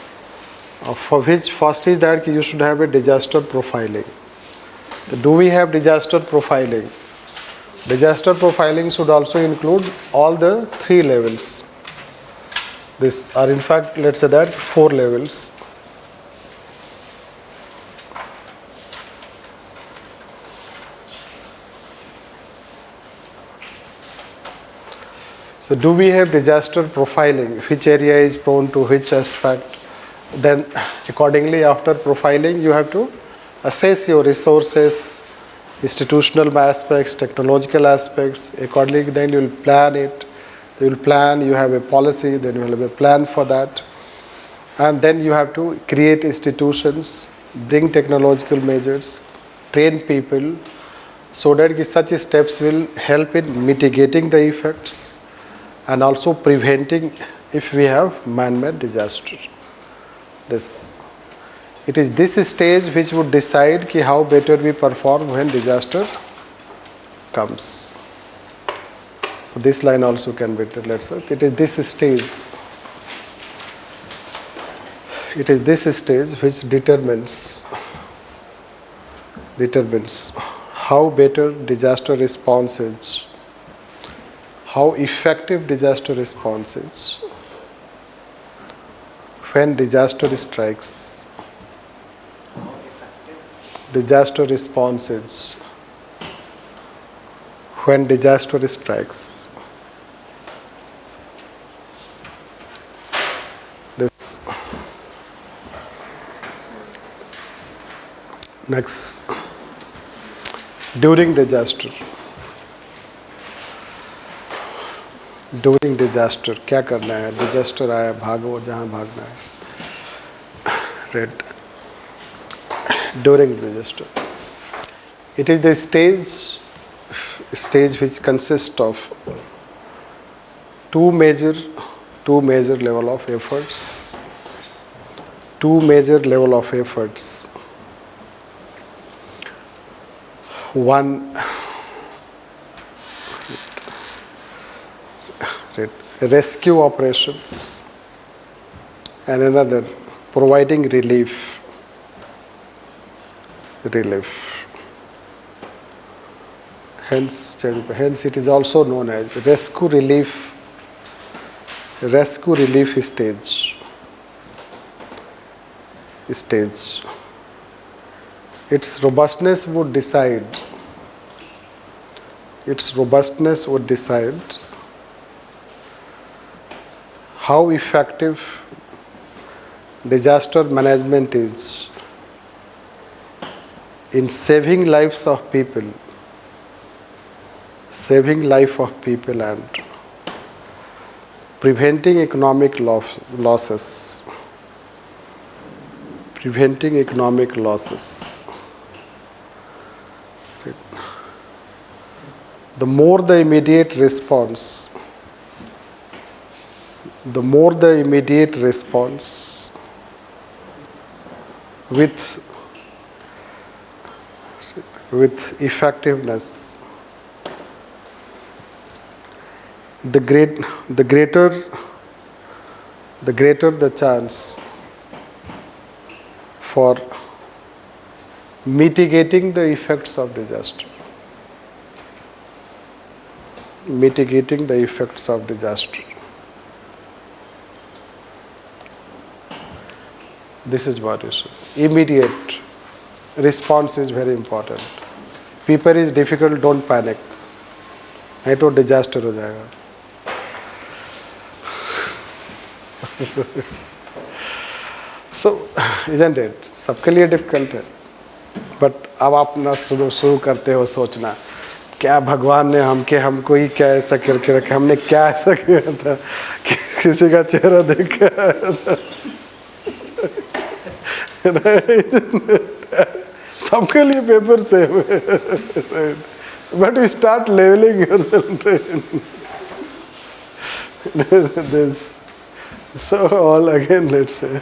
for which first is that you should have a disaster profiling. So do we have disaster profiling? Disaster profiling should also include all the 3 levels. This are in fact, let's say that 4 levels. So do we have disaster profiling? Which area is prone to which aspect? Then accordingly, after profiling, you have to assess your resources, institutional aspects, technological aspects. Accordingly, then you will plan it. You will plan, you have a policy, then you will have a plan for that. And then you have to create institutions, bring technological measures, train people, so that such steps will help in mitigating the effects and also preventing if we have man-made disaster. It is this stage which would decide how better we perform when disaster comes. So this line also can be written, let's say it is this stage. It is this stage which determines how better disaster response is, how effective disaster response is when disaster strikes. Disaster response is when disaster strikes. This. Next, during disaster. During disaster क्या करना है? Disaster आया, भागो जहाँ भागना है. Read. During disaster. It is the stage which consists of two major level of efforts. Two major level of efforts. One, rescue operations, and another, providing relief. Hence it is also known as rescue relief stage. Its robustness would decide how effective disaster management is in saving lives of people and preventing economic losses. The more the immediate response with effectiveness, the greater the chance for mitigating the effects of disaster. This is what is immediate response is very important. Paper is difficult, don't panic. नहीं तो disaster हो जाएगा. So, isn't it? सबके लिए difficult है. But अब आप ना शुरू करते हो सोचना, क्या भगवान ने हमको ही क्या ऐसा करके रखा, हमने क्या ऐसा किया था कि किसी का चेहरा देख के आया था. सबके लिए पेपर सेम है. But you start leveling yourself. This. So all again, let's say.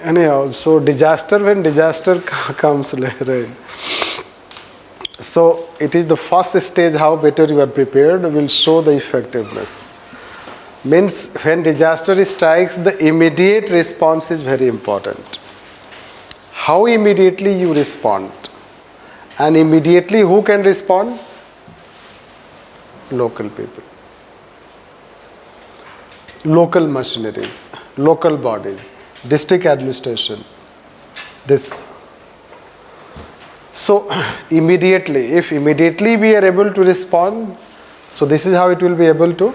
Anyhow, so when disaster comes, right? So it is the first stage, how better you are prepared will show the effectiveness. Means when disaster strikes, the immediate response is very important. How immediately you respond. And immediately who can respond? Local people. Local machineries, local bodies, district administration. This. So immediately, if immediately we are able to respond, so this is how it will be able to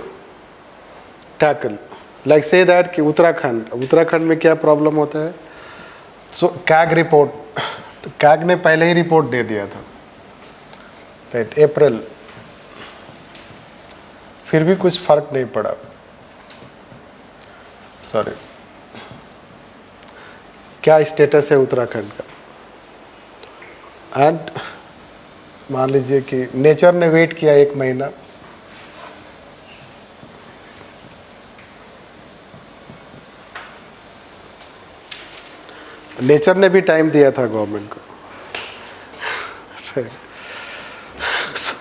tackle. Like say that कि उत्तराखंड में क्या problem होता है. So CAG report, CAG ने पहले ही report दे दिया था, right, अप्रैल. फिर भी कुछ फर्क नहीं पड़ा. सॉरी, क्या स्टेटस है उत्तराखंड का. एंड मान लीजिए कि नेचर ने वेट किया 1 महीना. नेचर ने भी टाइम दिया था गवर्नमेंट को.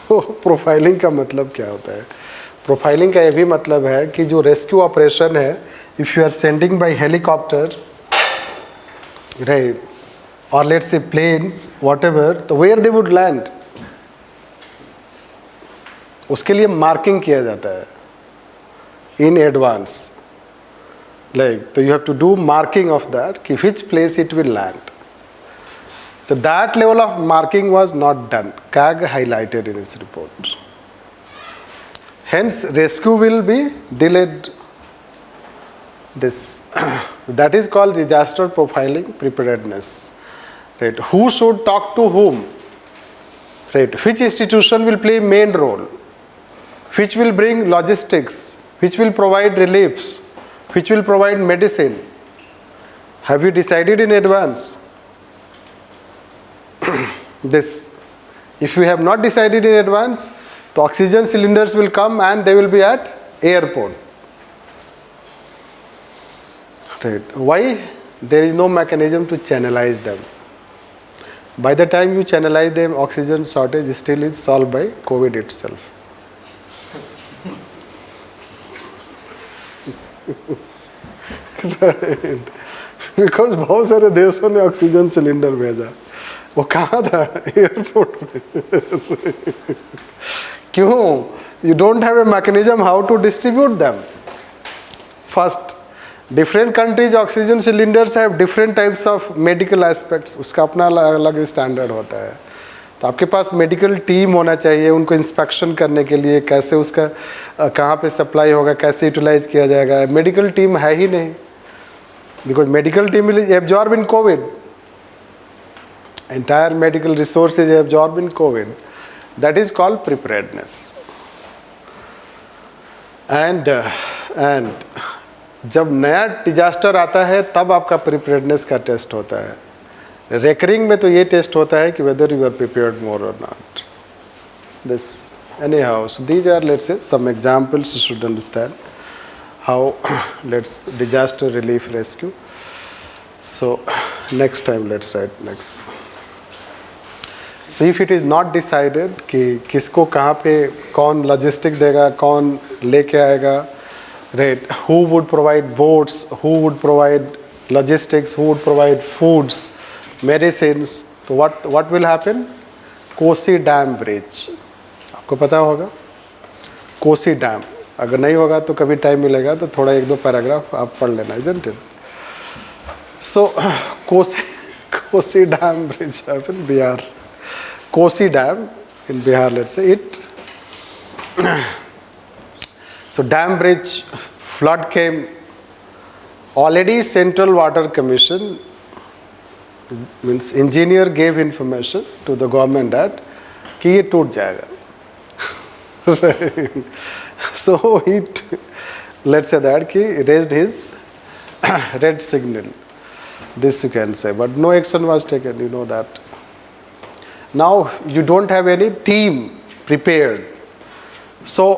तो प्रोफाइलिंग का मतलब क्या होता है? प्रोफाइलिंग का ये भी मतलब है कि जो रेस्क्यू ऑपरेशन है, if you are sending by helicopter, right, और लेट्स से प्लेन्स, व्हाटएवर, तो वेयर दे वुड लैंड, उसके लिए मार्किंग किया जाता है इन एडवांस, लाइक, तो you have to do marking of that कि which place it will land. So that level of marking was not done. CAG highlighted in its report. Hence, rescue will be delayed. This that is called disaster profiling preparedness. Right? Who should talk to whom? Right? Which institution will play main role? Which will bring logistics? Which will provide relief? Which will provide medicine? Have you decided in advance? This, if you have not decided in advance, the oxygen cylinders will come and they will be at airport. Right? Why? There is no mechanism to channelize them. By the time you channelize them, oxygen shortage still is solved by COVID itself. Right. Because बहुत सारे देशों ने oxygen cylinder भेजा, वो कहाँ था? Airport में. क्यों? You don't have a mechanism how to distribute them. First, different countries oxygen cylinders have different types of medical aspects, उसका अपना अलग स्टैंडर्ड होता है. तो आपके पास मेडिकल टीम होना चाहिए उनको इंस्पेक्शन करने के लिए, कैसे उसका कहाँ पे सप्लाई होगा, कैसे यूटिलाइज किया जाएगा. मेडिकल टीम है ही नहीं, because medical team will absorb in Covid. Entire medical resources absorbed in COVID. That is called preparedness. And जब नया डिजास्टर आता है तब आपका प्रिपेयर्डनेस का टेस्ट होता है. रेकरिंग में तो ये टेस्ट होता है कि whether you are prepared more or not. This anyhow. So these are, let's say, some examples you should understand how let's disaster relief rescue. So next time let's write next. So if it is not decided कि किसको कहाँ पे कौन logistic देगा, कौन लेके आएगा, right, who would provide boats, who would provide logistics, who would provide foods, medicines, तो what will happen? Kosi dam bridge, आपको पता होगा कोसी डैम. अगर नहीं होगा तो कभी टाइम मिलेगा तो थोड़ा एक दो पैराग्राफ आप पढ़ लेना, isn't it? So Kosi dam bridge happened Bihar. Kosi Dam in Bihar, let's say it. So dam bridge, flood came. Already Central Water Commission, means engineer gave information to the government that कि ये टूट जाएगा. So he, let's say that कि raised his red signal. This you can say, but no action was taken. You know that. Now you don't have any team prepared. So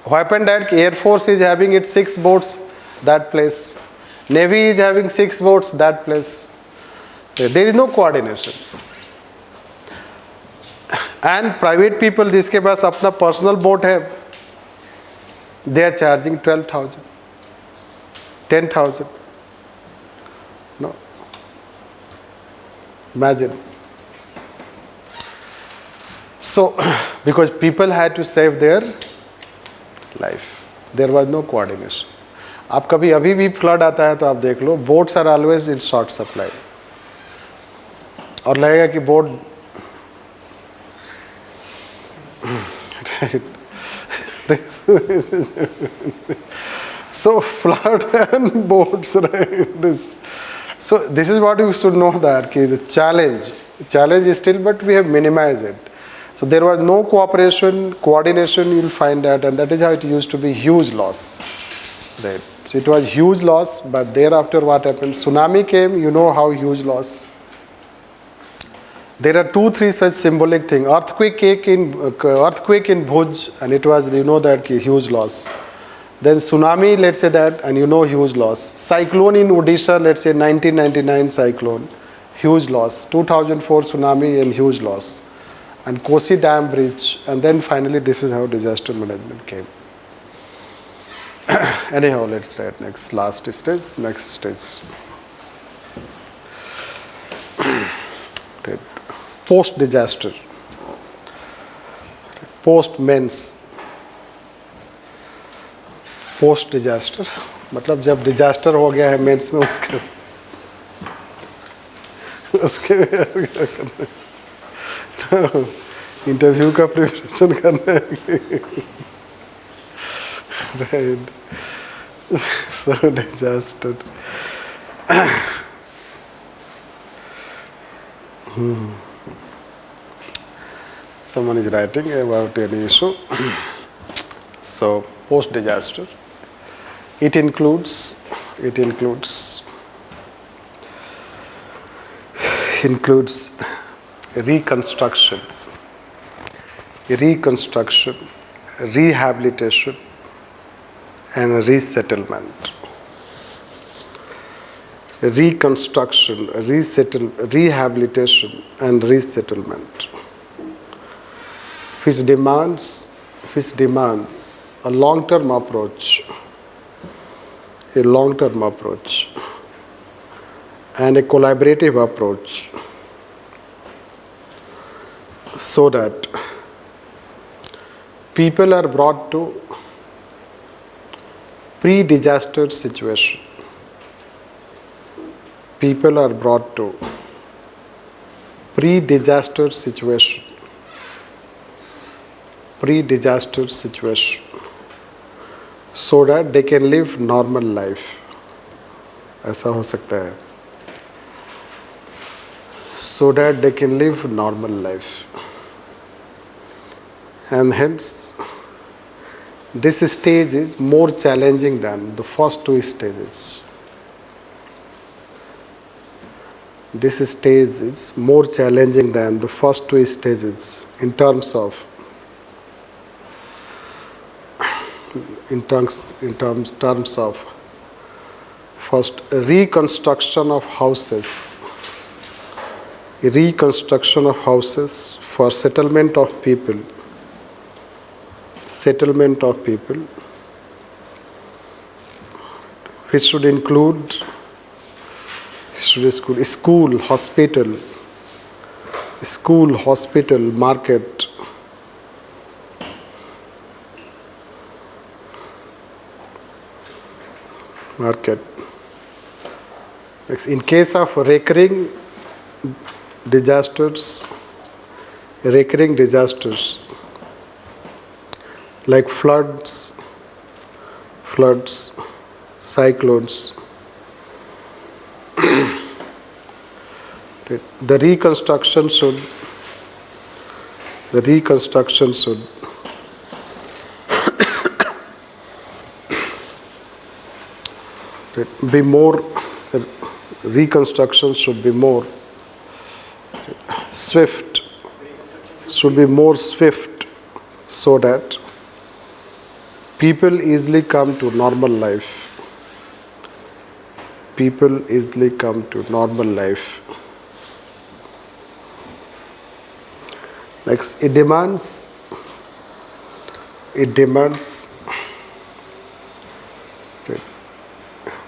what happened that Air Force is having its 6 boats that place, Navy is having 6 boats that place. There is no coordination. And private people जिसके पास अपना personal boat है, they are charging 12,000, 10,000. No, imagine. So, because people had to save their life, there was no coordination. आप कभी अभी भी flood आता है तो आप देख लो, boats are always in short supply. और लगेगा कि boat so flood and boats, right? So this is what you should know, that the challenge is still, but we have minimized it. So there was no cooperation, coordination, you will find that, and that is how it used to be huge loss. Right. So it was huge loss, but thereafter what happened? Tsunami came, you know how huge loss. There are 2-3 such symbolic things. Earthquake in Bhuj, and it was, you know, that huge loss. Then tsunami, let's say that, and you know, huge loss. Cyclone in Odisha, let's say 1999 cyclone, huge loss. 2004 tsunami and huge loss. and Kosi Dam Bridge, and then finally this is how disaster management came. Anyhow, let's write next stage. Post disaster, post मेंस, post disaster मतलब जब disaster हो गया है mains में उसके तो interview का प्रिपरेशन करना है right so disaster someone is writing about any issue. So post disaster, it includes reconstruction, rehabilitation and resettlement. Reconstruction, rehabilitation and resettlement, which demand a long-term approach and a collaborative approach, so that people are brought to pre-disaster situation. People are brought to pre-disaster situation, so that they can live normal life. ऐसा हो सकता है. So that they can live normal life. And hence, this stage is more challenging than the first two stages. This stage is more challenging than the first two stages in terms of first reconstruction of houses for settlement of people, which should include school, hospital, market, Next, in case of recurring disasters like floods, cyclones, the reconstruction should be more swift, so that people easily come to normal life. Next, it demands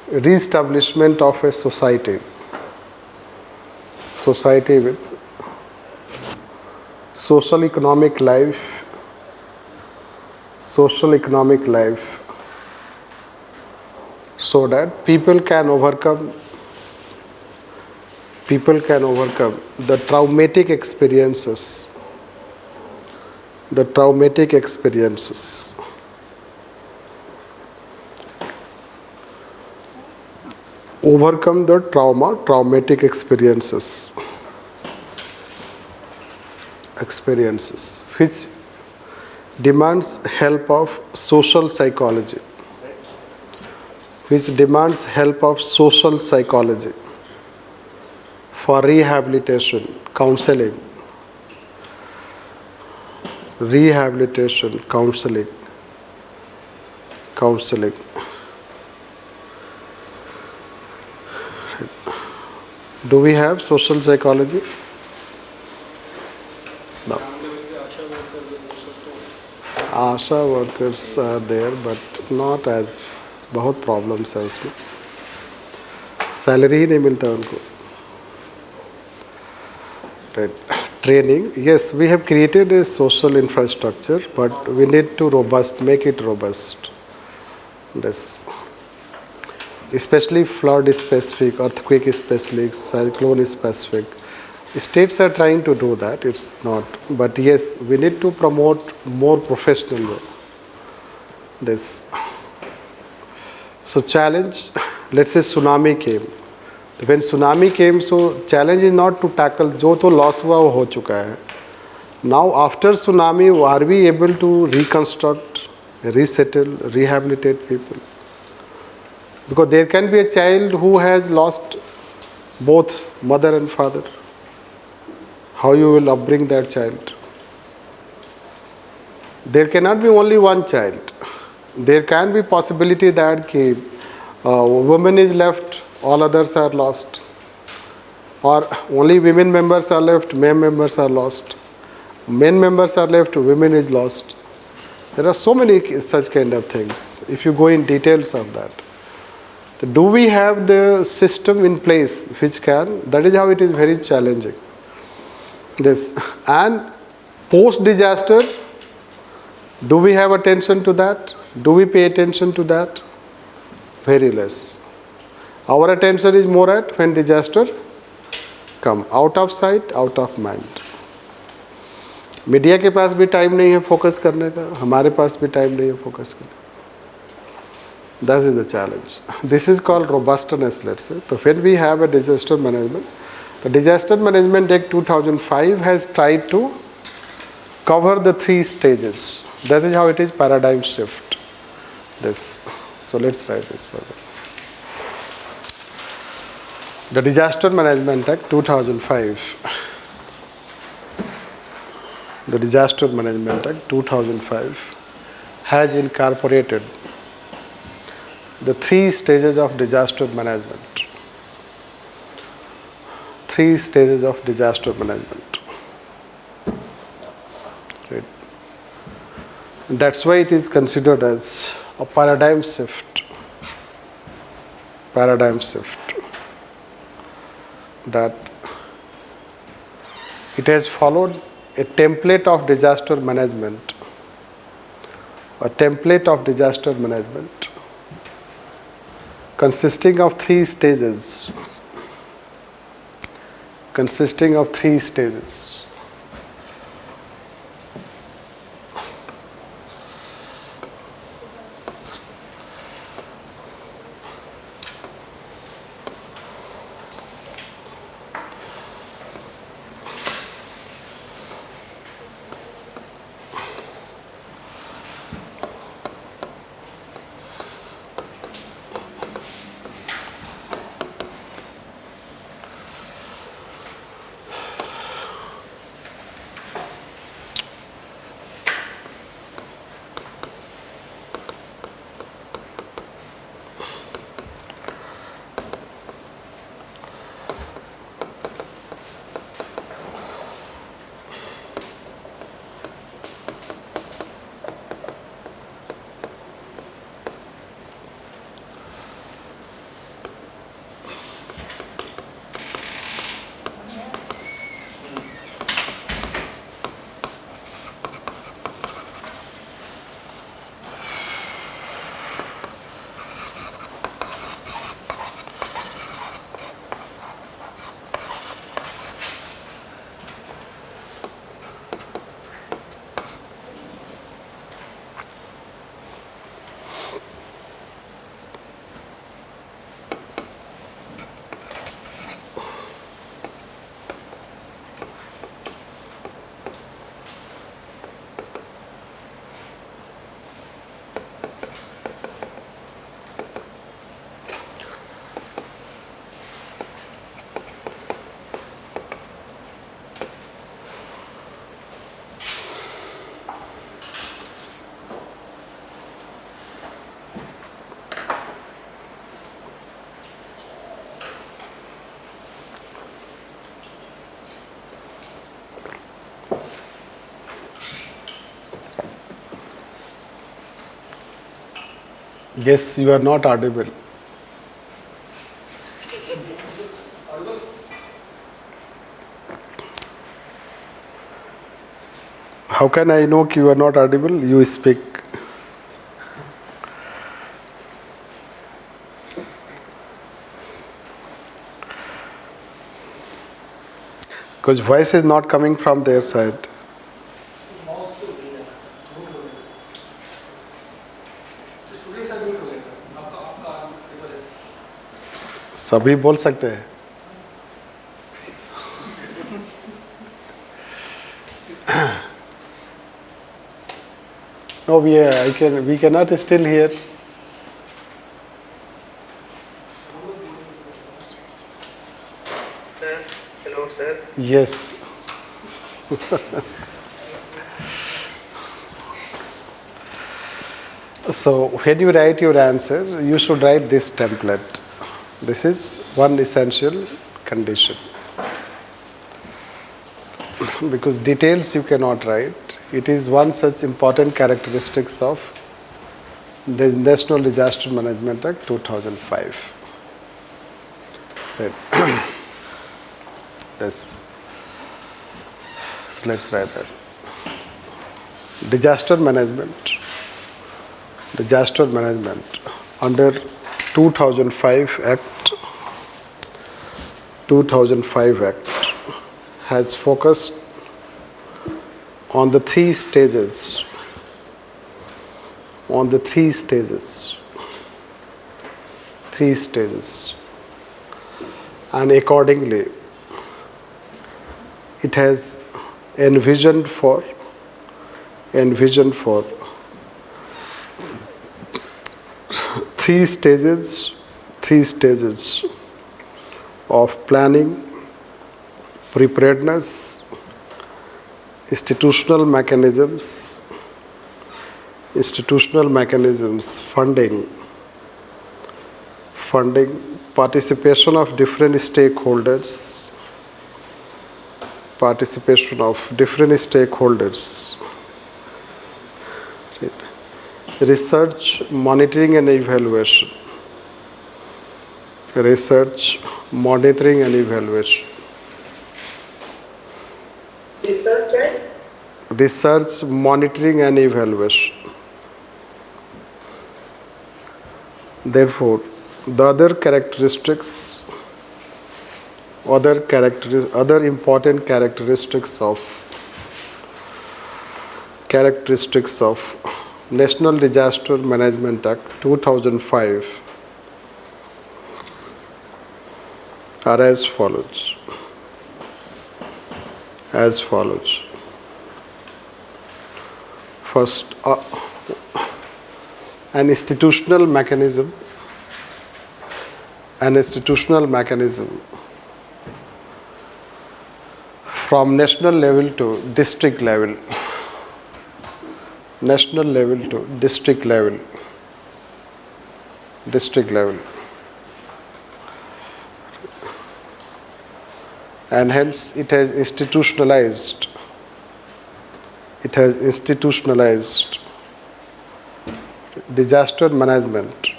re-establishment of a society with social economic life, so that people can overcome the traumatic experiences. Overcome the traumatic experiences, which demands help of social psychology, for rehabilitation, counseling. Do we have social psychology? No. ASHA workers are there but not as, बहुत problems है उसमें, salary ही नहीं मिलता उनको. Training, yes, we have created a social infrastructure, but we need to make it robust. Yes. Especially flood specific, earthquake specific, cyclone specific. States are trying to do that, it's not. But yes, we need to promote more professional this. So challenge, let's say tsunami came. When tsunami came, so challenge is not to tackle जो तो loss हुआ वो हो चुका है. Now after tsunami, are we able to reconstruct, resettle, rehabilitate people? Because there can be a child who has lost both mother and father. How you will upbring that child? There cannot be only one child. There can be possibility that woman is left, all others are lost, or only women members are left, men members are lost, men members are left, women is lost. There are so many such kind of things. If you go in details of that, do we have the system in place which can? That is how it is very challenging. This and post disaster, do we have attention to that? Do we pay attention to that? Very less. Our attention is more at when disaster come, out of sight, out of mind. Media के पास भी time नहीं है focus करने का, हमारे पास भी time नहीं है फोकस करने का. That is the challenge. This is called robustness, let's say. So when we have a disaster management, the Disaster Management Act 2005 has tried to cover the 3 stages. That is how it is paradigm shift. This. So let's try this further. The Disaster Management Act 2005. The Disaster Management Act 2005 has incorporated the 3 stages of disaster management. 3 stages of disaster management. Right. That's why it is considered as a paradigm shift. Paradigm shift. That it has followed a template of disaster management. A template of disaster management consisting of 3 stages. Consisting of 3 stages. Yes, you are not audible. How can I know you are not audible? You speak. Because voice is not coming from their side. सभी बोल सकते हैं. No, we cannot still hear. Sir, hello, sir. Yes. So when you write your answer, you should write this template. This is one essential condition. Because details you cannot write. It is one such important characteristics of the National Disaster Management Act 2005. Right. Yes. So let's write that. Disaster management under 2005 Act has focused on the three stages. And accordingly, it has envisioned for three stages of planning, preparedness, institutional mechanisms, funding, participation of different stakeholders, research, monitoring and evaluation. Research, monitoring and evaluation. Research, monitoring and evaluation. Therefore, the other important characteristics of National Disaster Management Act 2005 are as follows. First, an institutional mechanism from national level to district level. And hence it has institutionalized disaster management,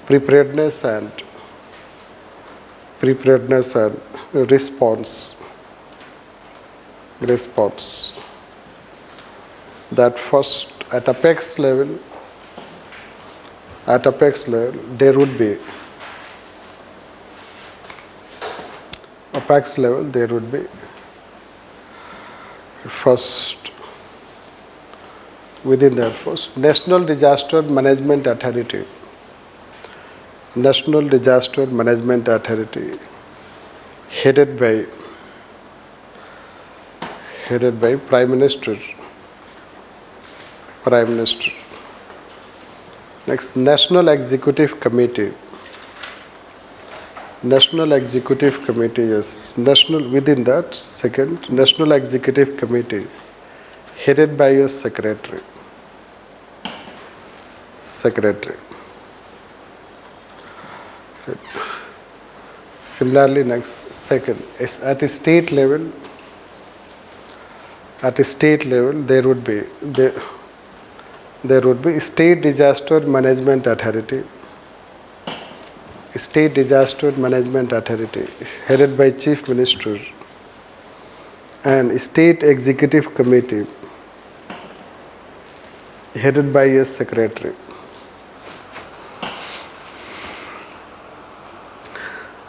preparedness and response. That first at apex level there would be first, within that first, National Disaster Management Authority, headed by Prime Minister. Next, National Executive Committee. Yes. Within that, second, National Executive Committee, headed by your secretary. Similarly, next, second, is at a state level, there would be there would be State Disaster Management Authority. State Disaster Management Authority headed by Chief Minister, and State Executive Committee headed by a Secretary.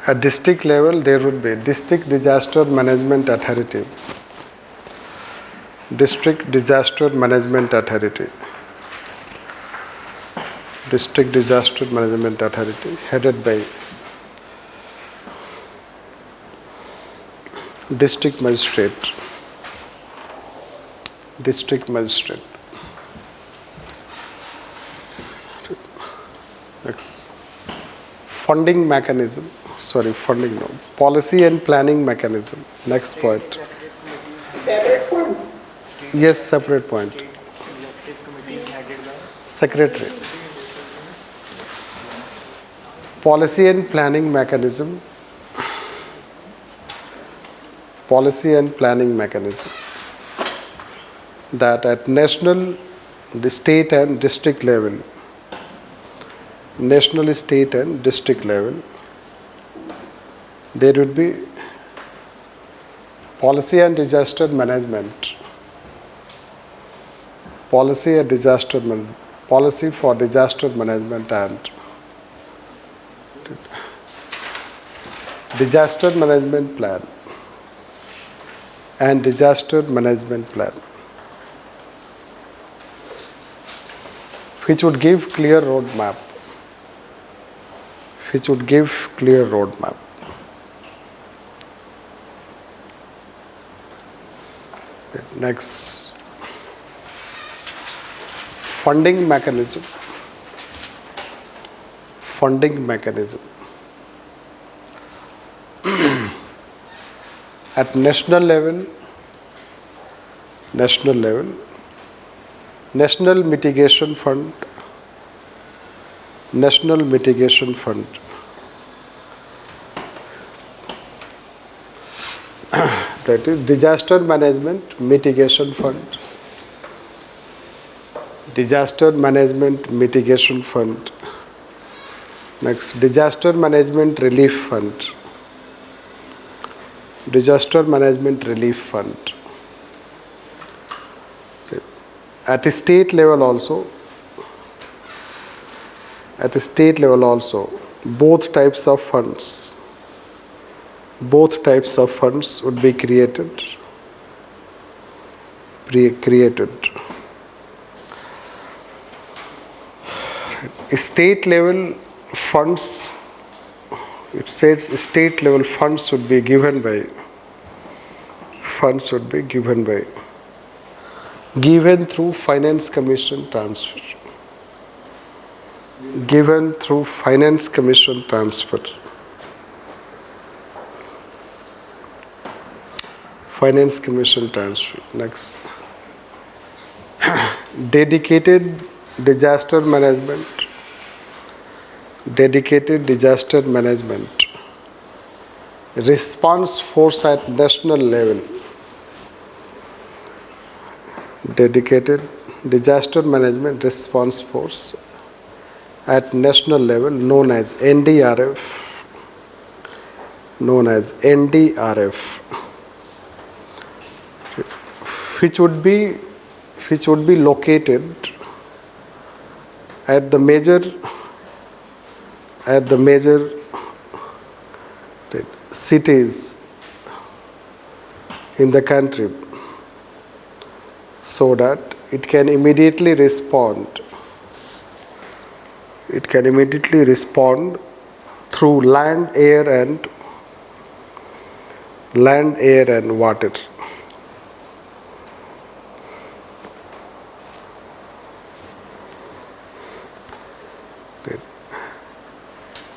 At district level, there would be District Disaster Management Authority. District Disaster Management Authority. District Disaster Management Authority headed by District Magistrate. District Magistrate. Next. Funding mechanism. Sorry, funding no. Policy and planning mechanism. Next point. Yes, separate point. Secretary. Policy and planning mechanism. Policy and planning mechanism. That at national, the state and district level, national, state and district level, there would be policy and disaster management. Policy and disaster policy for disaster management and disaster management plan and disaster management plan, which would give clear roadmap. Which would give clear roadmap. Next, funding mechanism. Funding mechanism. At national level, National Mitigation Fund, National Mitigation Fund. That is Disaster Management Mitigation Fund. Disaster Management Mitigation Fund. Next, Disaster Management Relief Fund. Disaster Management Relief Fund. Okay. At a state level also, both types of funds would be created. State level funds, it says state level funds would be given through Finance Commission transfer. Given through Finance Commission transfer. Finance Commission transfer. Next. Dedicated disaster management. Response force at national level. Dedicated disaster management response force at national level, known as NDRF. Which would be located at the major cities in the country, so that it can immediately respond through land, air and water.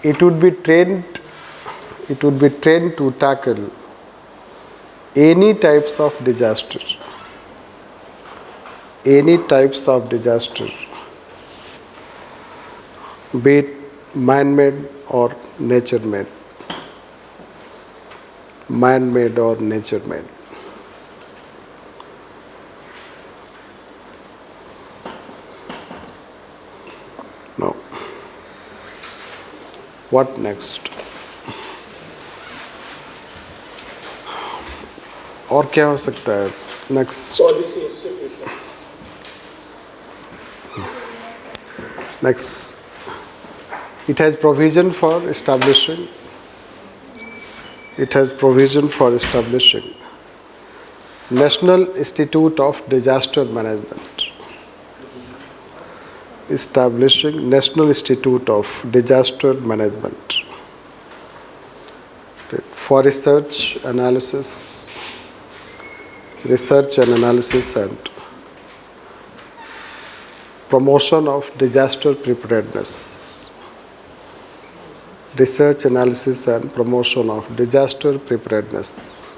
It would be trained to tackle any types of disaster. Be it man-made or nature-made. What next? और क्या हो सकता है? Next. Next. It has provision for establishing. It has provision for establishing National Institute of Disaster Management. Establishing National Institute of Disaster Management for research and analysis and promotion of disaster preparedness. Research, analysis and promotion of disaster preparedness.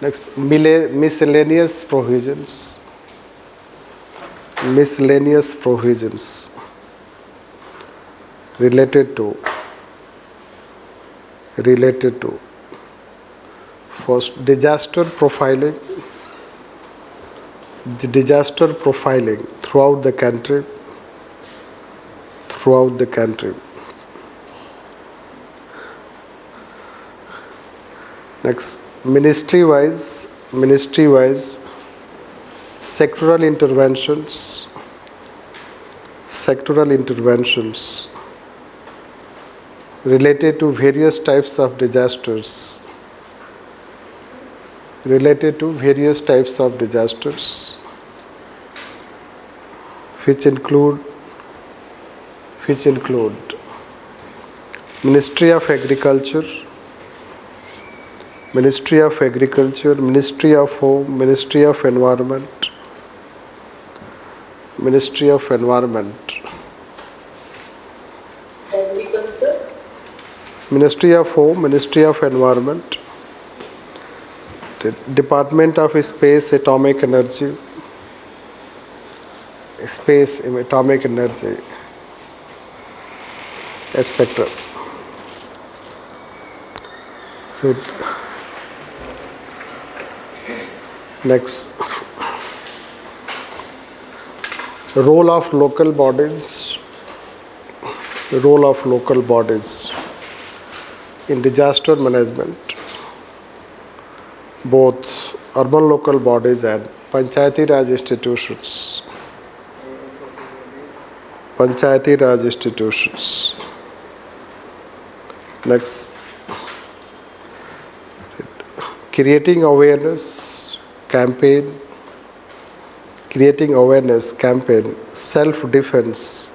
Next, miscellaneous provisions. Miscellaneous provisions related to first disaster profiling throughout the country. Next, ministry wise sectoral interventions related to various types of disasters, which include Ministry of Agriculture, Ministry of Home, Ministry of Environment, Ministry of Home, Ministry of Environment, Department of Space, Atomic Energy, etc. Next, role of local bodies in disaster management, both urban local bodies and Panchayati Raj institutions. Next, creating awareness campaign, self-defense,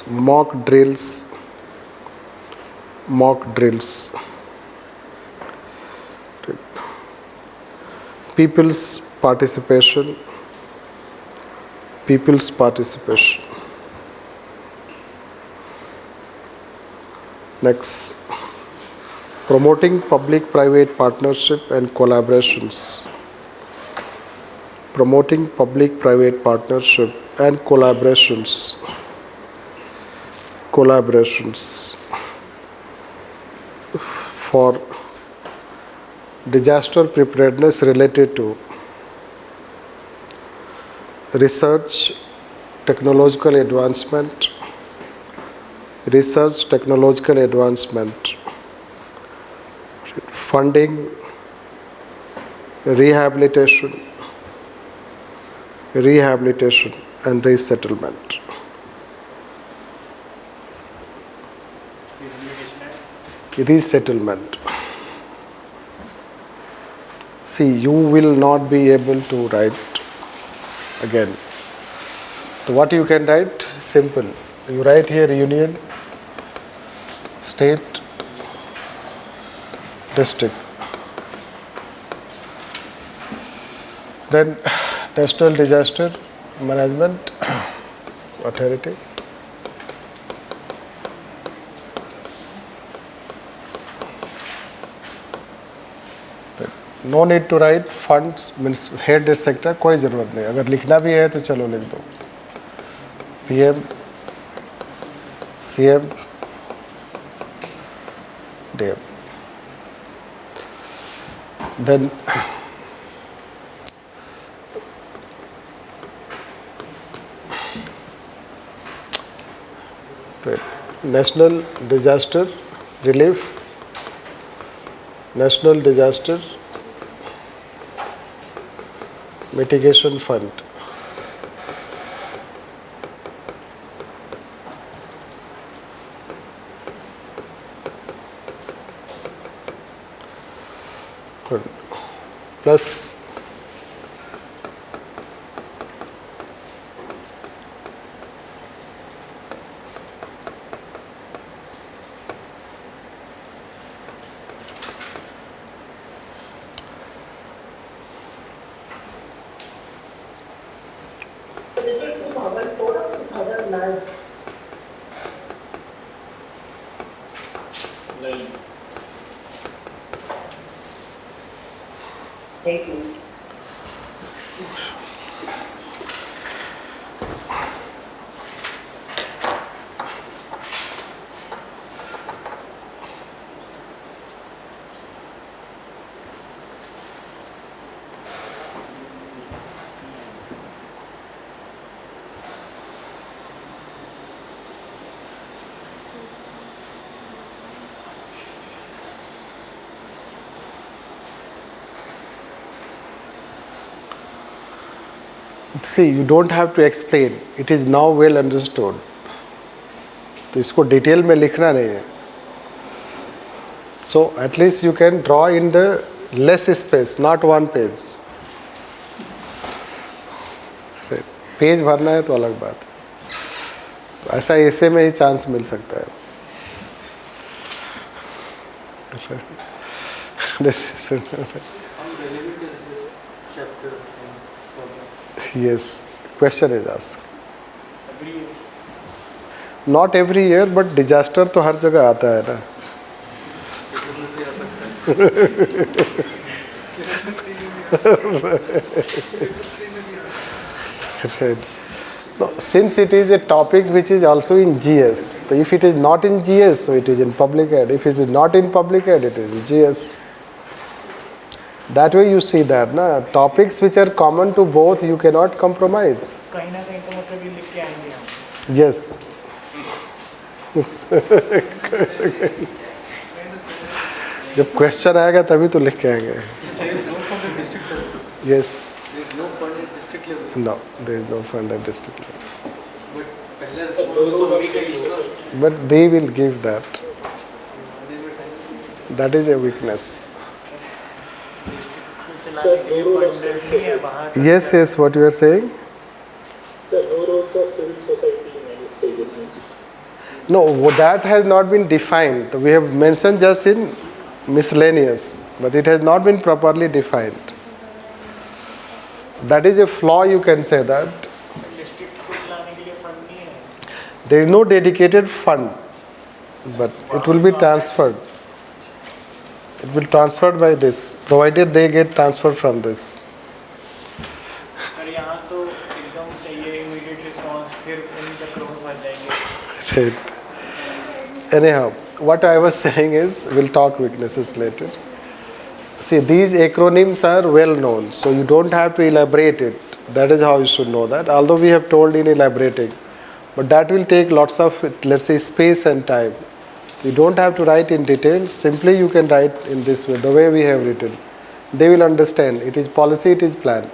mock drills, people's participation. Next, promoting public-private partnership and collaborations. For disaster preparedness related to research, technological advancement, funding, rehabilitation and resettlement. See, you will not be able to write again. So what you can write? Simple. You write here union, state, district. Then National Disaster Management Authority. No need to write funds means head sector, कोई ज़रूरत नहीं. अगर लिखना भी है तो चलो लिख दो. PM, CM, DM. Then National Disaster Relief, National Disaster Mitigation Fund. Good. Plus This is 2004 or 2009? Thank you. see, you don't have to explain. It is now well understood. तो इसको डिटेल में लिखना नहीं है. So at least you can draw in the less space, not one page. Page भरना है तो अलग बात है. ऐसा ऐसे में ही चांस मिल सकता है. अच्छा. Yes, question is asked. Not every year, but disaster तो हर जगह आता है ना. Right. No, since it is a topic which is also in GS, so if it is not in GS, so it is in public ed. If it is not in public ed, it is in GS. That way you see that ना, topics which are common to both, you cannot compromise. कहीं ना कहीं तो मतलब ये लिख के आएंगे हम. Yes. जब क्वेश्चन आएगा तभी तो लिख के आएंगे. Yes. There is no fund at district level. No, there is no fund at district level. But पहला response तो हमें का ही होगा. But they will give that. That is a weakness. चलाने के लिए फंड नहीं है बाहर. Yes, yes, what you are saying? Sir, no roles of civil society in any stages. No, that has not been defined. We have mentioned just in miscellaneous, but it has not been properly defined. That is a flaw, you can say that. District को चलाने के लिए fund नहीं है. There is no dedicated fund, but it will be transferred. It will transferred by this, provided they get transferred from this. Sir यहाँ तो एकदम चाहिए इमीडिएट रिस्पांस, फिर इन चक्रों में फंस जाएंगे. Right. Anyhow, what I was saying is, we'll talk weaknesses later. See, these acronyms are well known, so you don't have to elaborate it. That is how you should know that, although we have told in elaborating. But that will take lots of, let's say, space and time. You don't have to write in detail, simply you can write in this way, the way we have written. They will understand, it is policy, it is plan.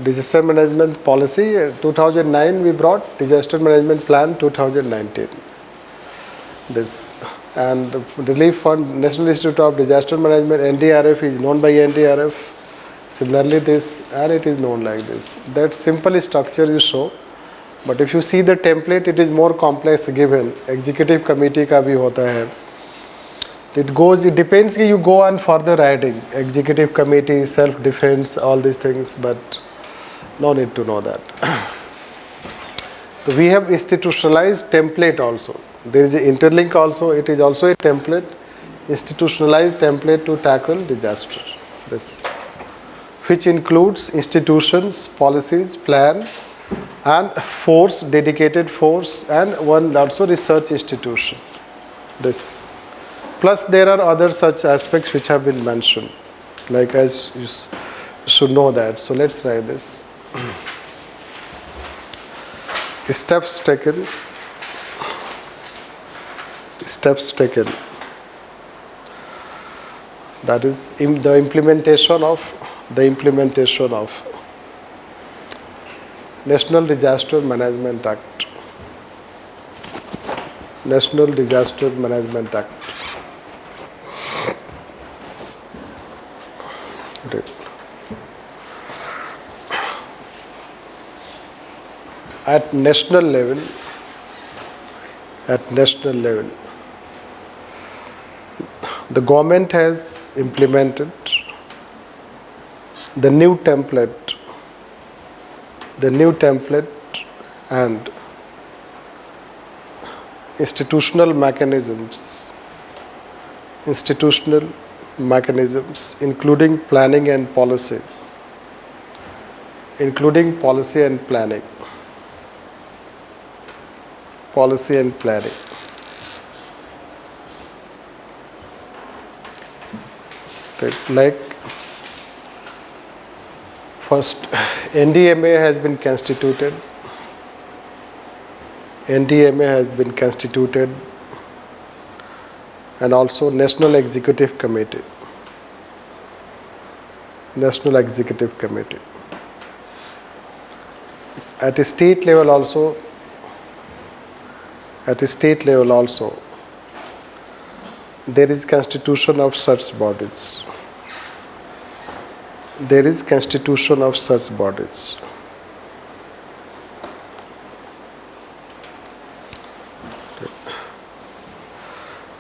Disaster management policy, 2009 we brought, disaster management plan 2019. This, and relief fund, National Institute of Disaster Management, NDRF is known by NDRF. Similarly this, and it is known like this. That simple structure you show, but if you see the template, it is more complex given. Executive committee का भी होता है. It goes, it depends कि you go on further writing. Executive committee, self-defense, all these things, but no need to know that. So we have institutionalized template also. There is an interlink also, it is also a template, institutionalized template to tackle disaster. This, which includes institutions, policies, plan, and force, dedicated force, and one also research institution. This. Plus there are other such aspects which have been mentioned, like as you should know that. So let's try this. Steps taken. steps taken. That is the implementation of National Disaster Management Act. National Disaster Management Act. Right. At national level, the government has implemented the new template and institutional mechanisms, including planning and policy, Right. Like first, NDMA has been constituted. And also National Executive Committee. At a state level also, there is constitution of such bodies.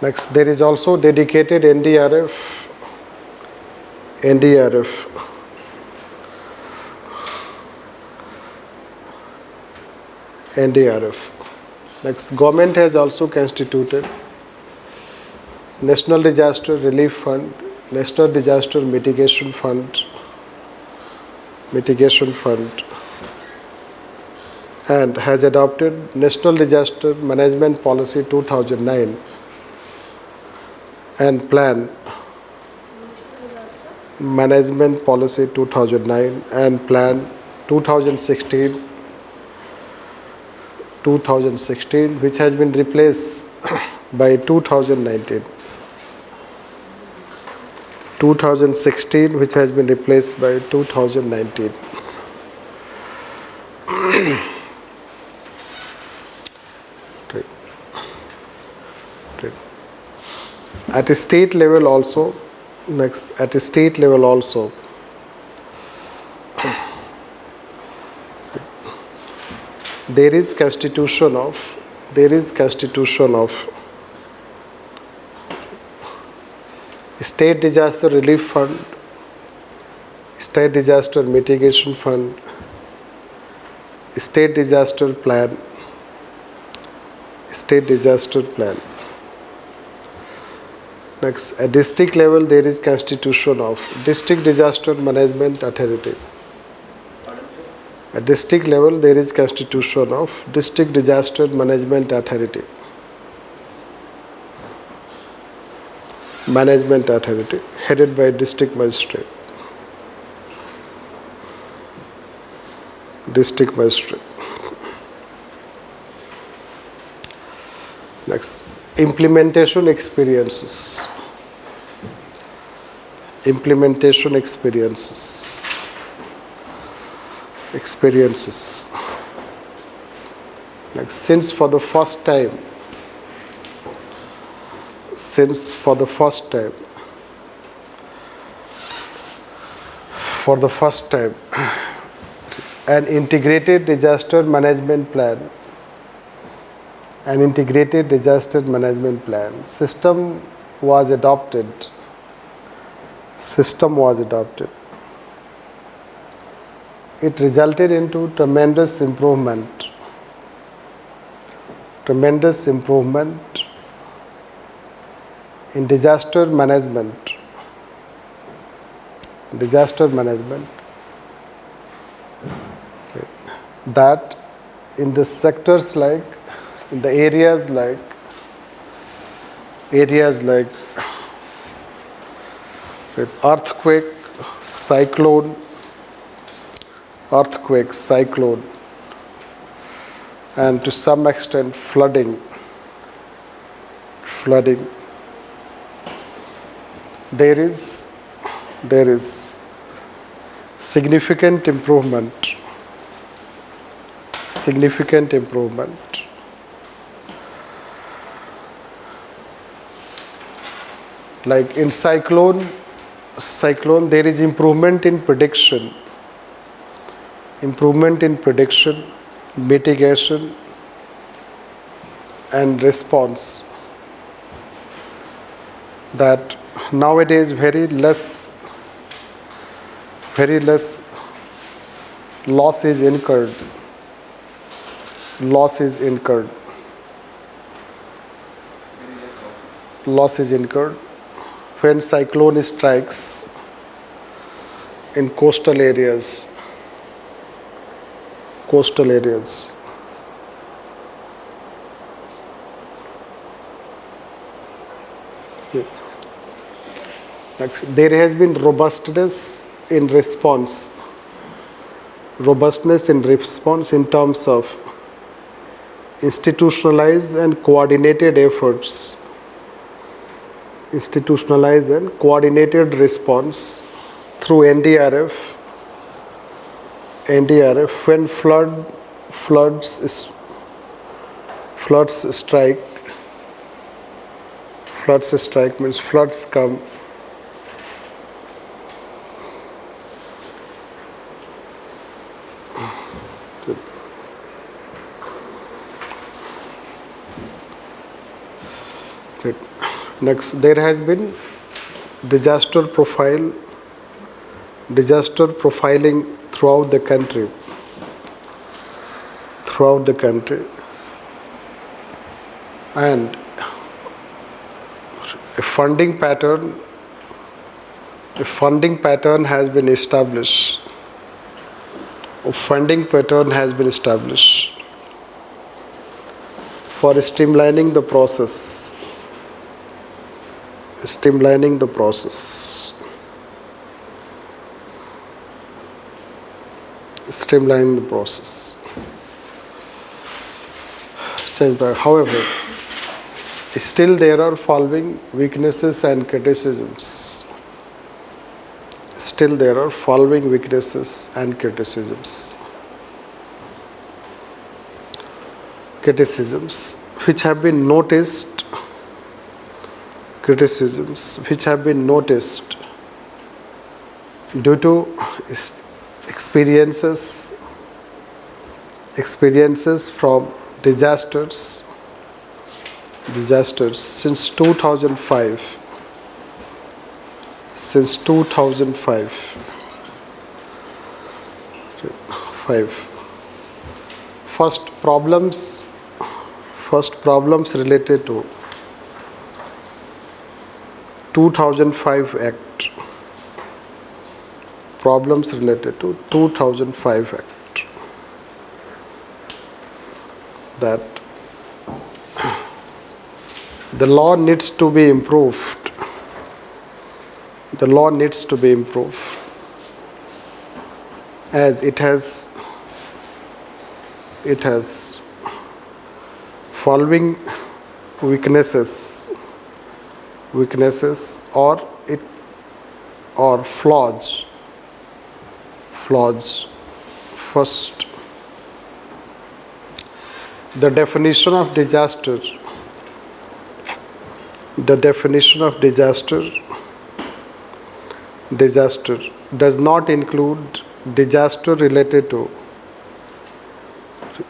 Next, there is also dedicated NDRF. Next, government has also constituted National Disaster Relief Fund, National Disaster Mitigation Fund, and has adopted National Disaster Management Policy 2009 and Plan Management Policy 2009 and Plan 2016, which has been replaced by 2019. 2016, which has been replaced by 2019. At a state level also, there is constitution of State Disaster Relief Fund, State Disaster Mitigation Fund, State Disaster Plan. Next, at district level, there is constitution of District Disaster Management Authority. At district level, there is constitution of District Disaster Management Authority. Headed by district magistrate. Next, implementation experiences. Next, since for the first time, an integrated disaster management plan system was adopted. It resulted into tremendous improvement in disaster management. That in the sectors like, in the areas like with earthquake, cyclone, and to some extent flooding flooding. There is significant improvement. Like in cyclone there is improvement in prediction, mitigation and response. That nowadays very less loss is incurred. Loss is incurred when cyclone strikes in coastal areas. Next, there has been robustness in response in terms of institutionalized and coordinated efforts, response through NDRF when floods strike. Means floods come. Next, there has been disaster profiling throughout the country. And a funding pattern has been established. For streamlining the process. However, still there are following weaknesses and criticisms. Which have been noticed due to experiences from disasters since 2005. First problems related to 2005 Act. That the law needs to be improved. As it has following weaknesses or flaws. First, the definition of disaster. Disaster does not include disaster related to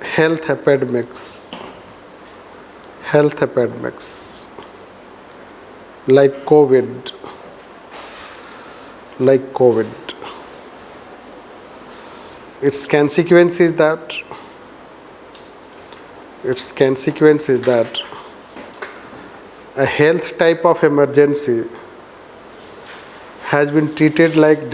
health epidemics like COVID. Its consequence is that a health type of emergency has been treated like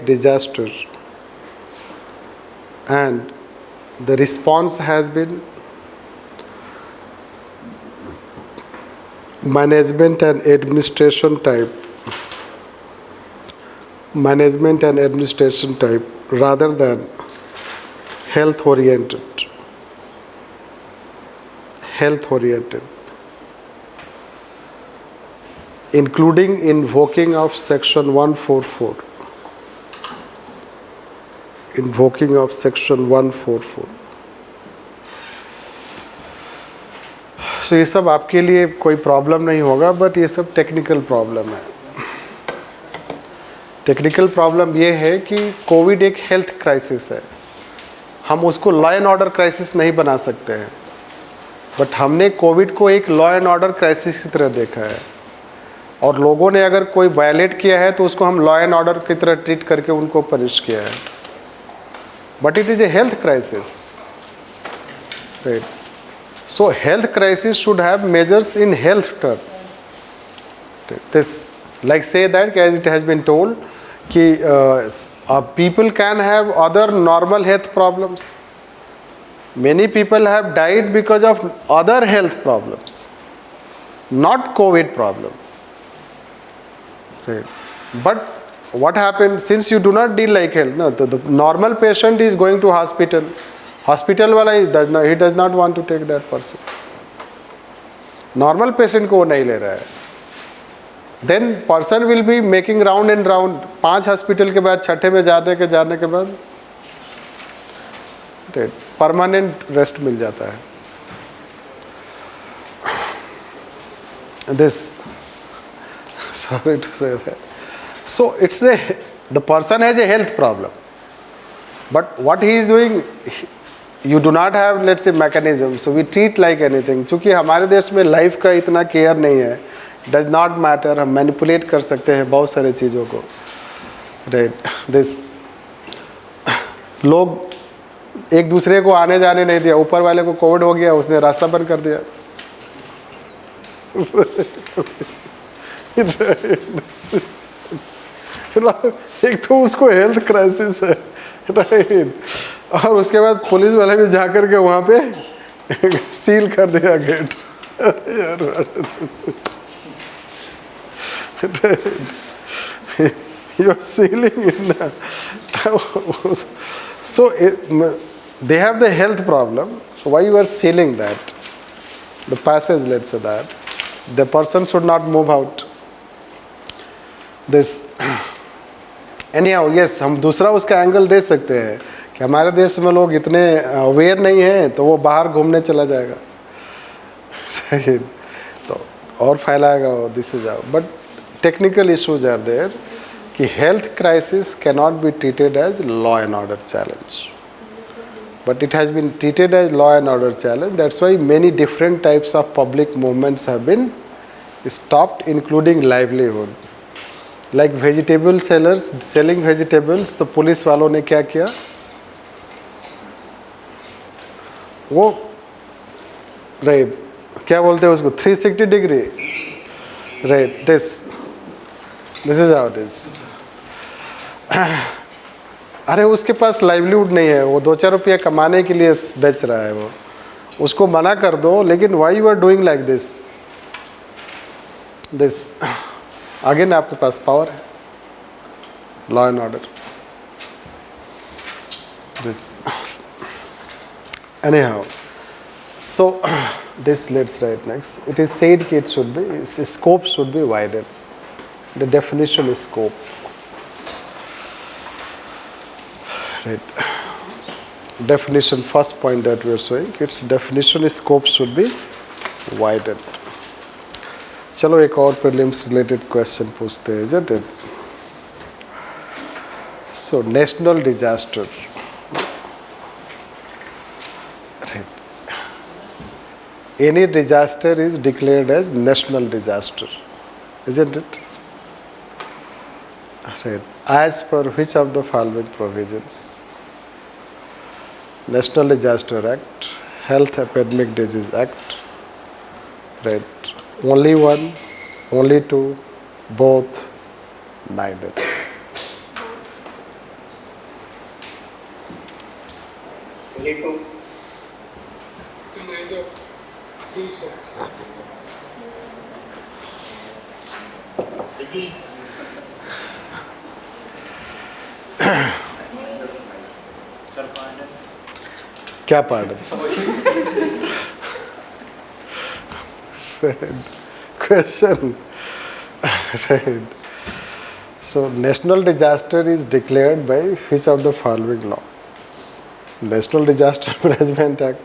disaster. And the response has been management and administration type rather than health oriented, health oriented, including invoking of section 144, invoking of section 144. So ये सब आपके लिए कोई problem नहीं होगा, but ये सब technical problem है. टेक्निकल प्रॉब्लम ये है कि कोविड एक हेल्थ क्राइसिस है, हम उसको लॉ एंड ऑर्डर क्राइसिस नहीं बना सकते हैं, बट हमने कोविड को एक लॉ एंड ऑर्डर क्राइसिस की तरह देखा है, और लोगों ने अगर कोई वायलेट किया है तो उसको हम लॉ एंड ऑर्डर की तरह ट्रीट करके उनको पनिश किया है. But it is a health crisis, right. So health crisis should have measures in health term. This like say that as it has been told कि people can have other normal health problems. Many people have died because of other health problems, not COVID problem. Right. But what happened, since you do not deal like health, no, the normal patient is going to hospital. Hospital वाला he does not want to take that person. Normal patient को वो नहीं ले रहा है. Then person will be making round and round. 5 hospital के बाद छठे में जाने के बाद परमानेंट रेस्ट मिल जाता है. This, sorry to say that. So it's the person has a health problem, but what he is doing, you do not have, let's say, mechanism. So we treat like anything. चूँकि हमारे देश में life का इतना care नहीं है, does not matter, हम manipulate कर सकते हैं बहुत सारे चीज़ों को, राइट. दिस लोग एक दूसरे को आने जाने नहीं दिया, ऊपर वाले को कोविड हो गया, उसने रास्ता बंद कर दिया. एक तो उसको हेल्थ क्राइसिस है, राइट, और उसके बाद पुलिस वाले भी जाकर के वहाँ पे सील कर दिया gate. You are sealing it. So they have the health problem. So why you are sealing that? The passage, let's say that the person should not move out. This anyhow, yes, हम दूसरा उसका angle दे सकते हैं कि हमारे देश में लोग इतने अवेयर नहीं हैं, तो वो बाहर घूमने चला जाएगा, तो और फैलाएगा वो. This is out. But technical issues are there कि health crisis cannot be treated as law and order challenge, but it has been treated as law and order challenge. That's why many different types of public movements have been stopped, including livelihood. Like vegetable sellers selling vegetables, तो police वालों ने क्या किया, वो right क्या बोलते हैं उसको, 360 degree, right. This is how it is. अरे उसके पास लाइवलीहुड नहीं है, वो 2-4 रुपया कमाने के लिए बेच रहा है, वो उसको मना कर दो. लेकिन why you are doing like this again आपके पास पावर है, law and order. This anyhow, so this let's write next. It is said that it should be, scope should be widened. The definition is scope. Right. Definition, first point that we are showing, its definition is scope should be widened. चलो एक और prelims related question पूछते हैं, isn't it? So national disaster. Right. Any disaster is declared as national disaster, isn't it? Right. As per which of the following provisions? National Disaster Act, Health Epidemic Disease Act, right? Only one, only two, both, neither. Only two. Neither. Please, sir. Sir, final. क्या pardon? Question. Right. So national disaster is declared by which of the following law? National Disaster Management Act,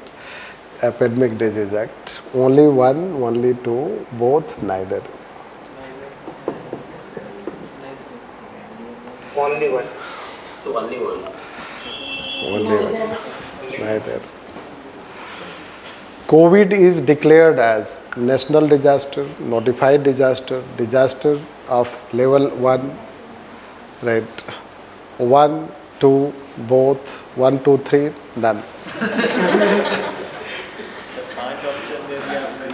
Epidemic Disease Act. Only one, only two, both, neither. Only one. So only one. Only one, neither. COVID is declared as national disaster, notified disaster, disaster of level 1, right? 1, 2, both, 1, 2, 3, none. पांच option दे दिया आपने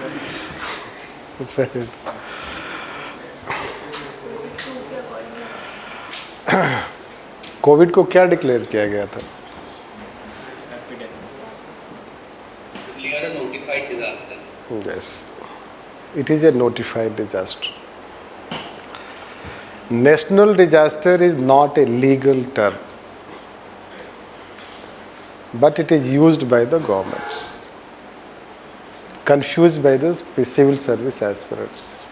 Covid को क्या declare किया गया था? Declare a notified disaster. Yes, it is a notified disaster. National disaster is not a legal term, but it is used by the governments, confused by the civil service aspirants.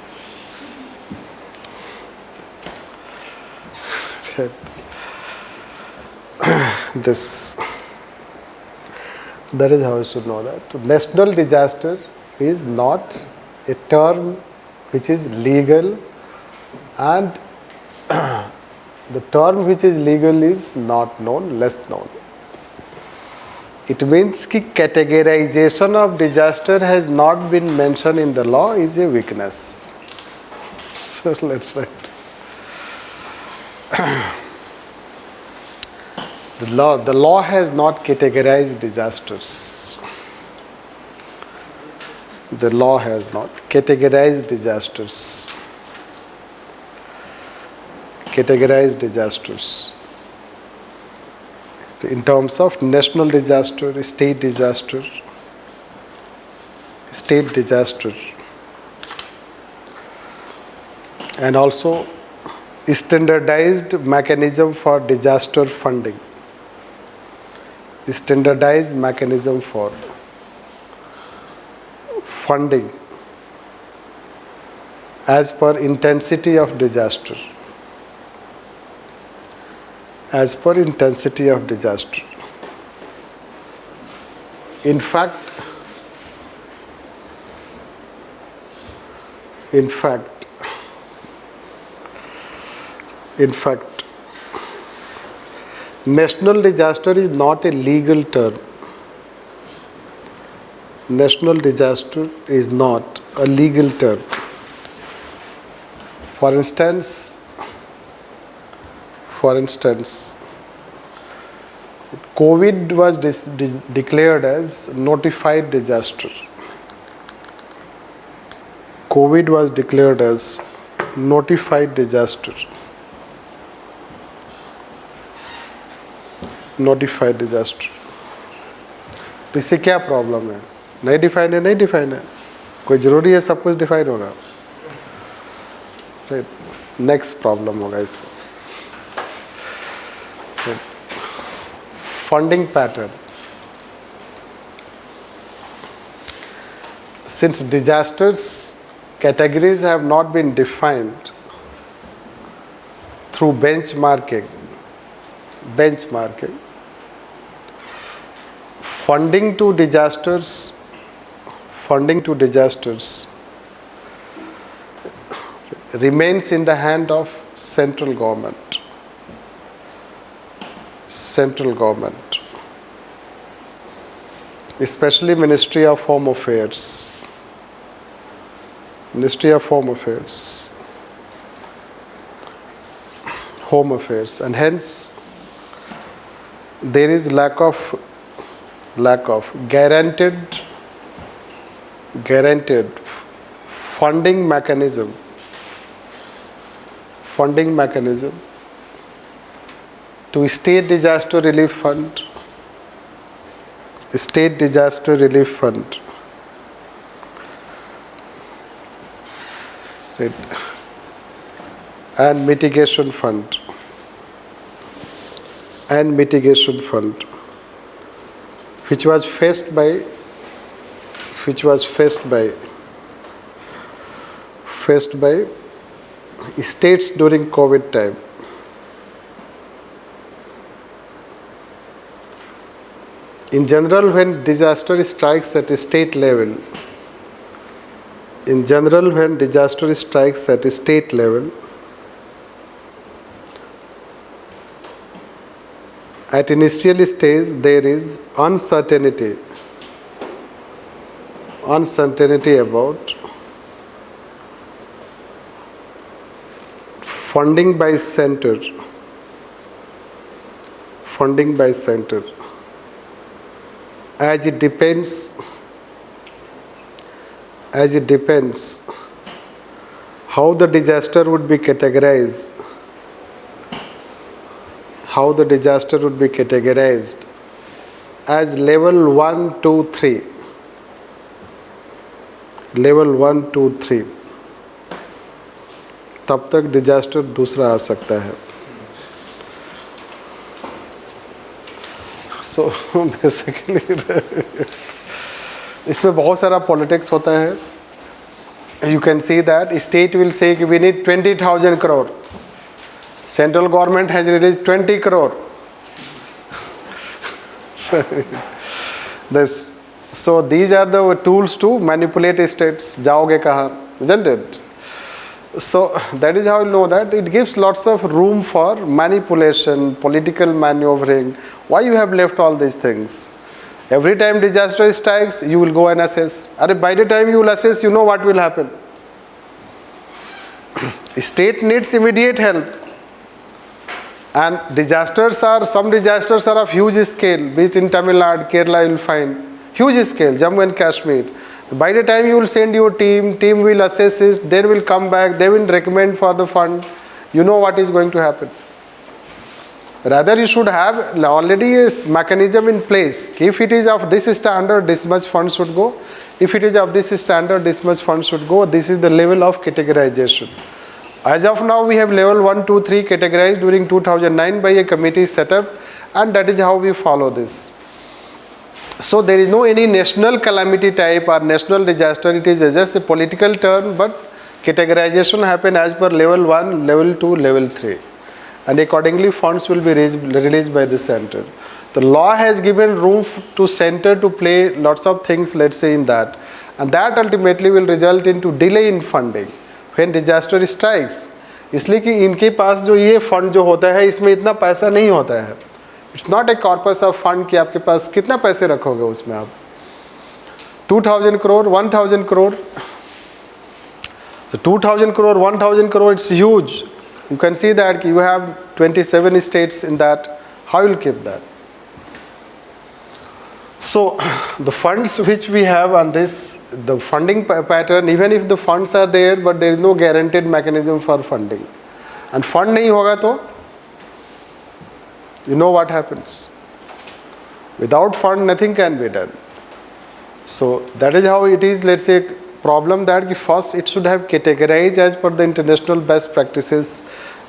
That is how you should know that. National disaster is not a term which is legal, and the term which is legal is not known, less known. It means that categorization of disaster has not been mentioned in the law is a weakness. So let's write. The law has not categorized disasters. The law has not categorized disasters. Categorized disasters in terms of national disaster, state disaster, and also standardized mechanism for disaster funding. Standardized mechanism for funding as per intensity of disaster. As per intensity of disaster. In fact, national disaster is not a legal term. National disaster is not a legal term. For instance, COVID was declared as notified disaster. COVID was declared as notified disaster. Notified disaster. तो इससे क्या problem है? नहीं define है, नहीं define है, कोई ज़रूरी है सब कुछ डिफाइन होगा? नेक्स्ट प्रॉब्लम होगा इससे. Funding pattern. Since disasters categories have not been defined through benchmarking, funding to disasters remains in the hand of central government, especially Ministry of Home Affairs, and hence there is lack of guaranteed funding mechanism to state disaster relief fund, right, and mitigation fund, which was faced by states during COVID time. In general, when disaster strikes at a state level, at initial stage there is uncertainty about funding by center, as it depends how the disaster would be categorized, as level 1, 2, 3. तब तक disaster दूसरा आ सकता है. So basically इसमें बहुत सारा politics होता है. You can see that state will say we need 20,000 crore. Central government has released 20 crore. So these are the tools to manipulate states. जाओगे कहाँ, isn't it? So that is how you know that it gives lots of room for manipulation, political maneuvering. Why you have left all these things? Every time disaster strikes, you will go and assess. And by the time you will assess, you know what will happen. State needs immediate help. And some disasters are of huge scale. Be it in Tamil Nadu, Kerala, you will find huge scale, Jammu and Kashmir. By the time you will send your team will assess it, then will come back, they will recommend for the fund. You know what is going to happen. Rather, you should have already a mechanism in place. If it is of this standard, this much funds should go. If it is of this standard, this much funds should go. This is the level of categorization. As of now, we have level 1, 2, 3 categorized during 2009 by a committee set up, and that is how we follow this. So there is no any national calamity type or national disaster. It is just a political term, but categorization happen as per level 1, level 2, level 3. And accordingly funds will be released by the center. The law has given room to center to play lots of things, let's say, in that. And that ultimately will result into delay in funding when disaster strikes. इसलिए कि इनके पास जो ये fund जो होता है इसमें इतना पैसा नहीं होता है. It's not a corpus of fund कि आपके पास कितना पैसे रखोगे उसमें आप. 2,000 crore, 1,000 crore. So 2,000 crore, 1,000 crore, it's huge. You can see that you have 27 states in that. How will you keep that? So the funds which we have on this, the funding pattern, even if the funds are there, but there is no guaranteed mechanism for funding. And fund नहीं होगा तो you know what happens. Without fund, nothing can be done. So that is how it is, let's say, problem that first it should have categorized as per the international best practices,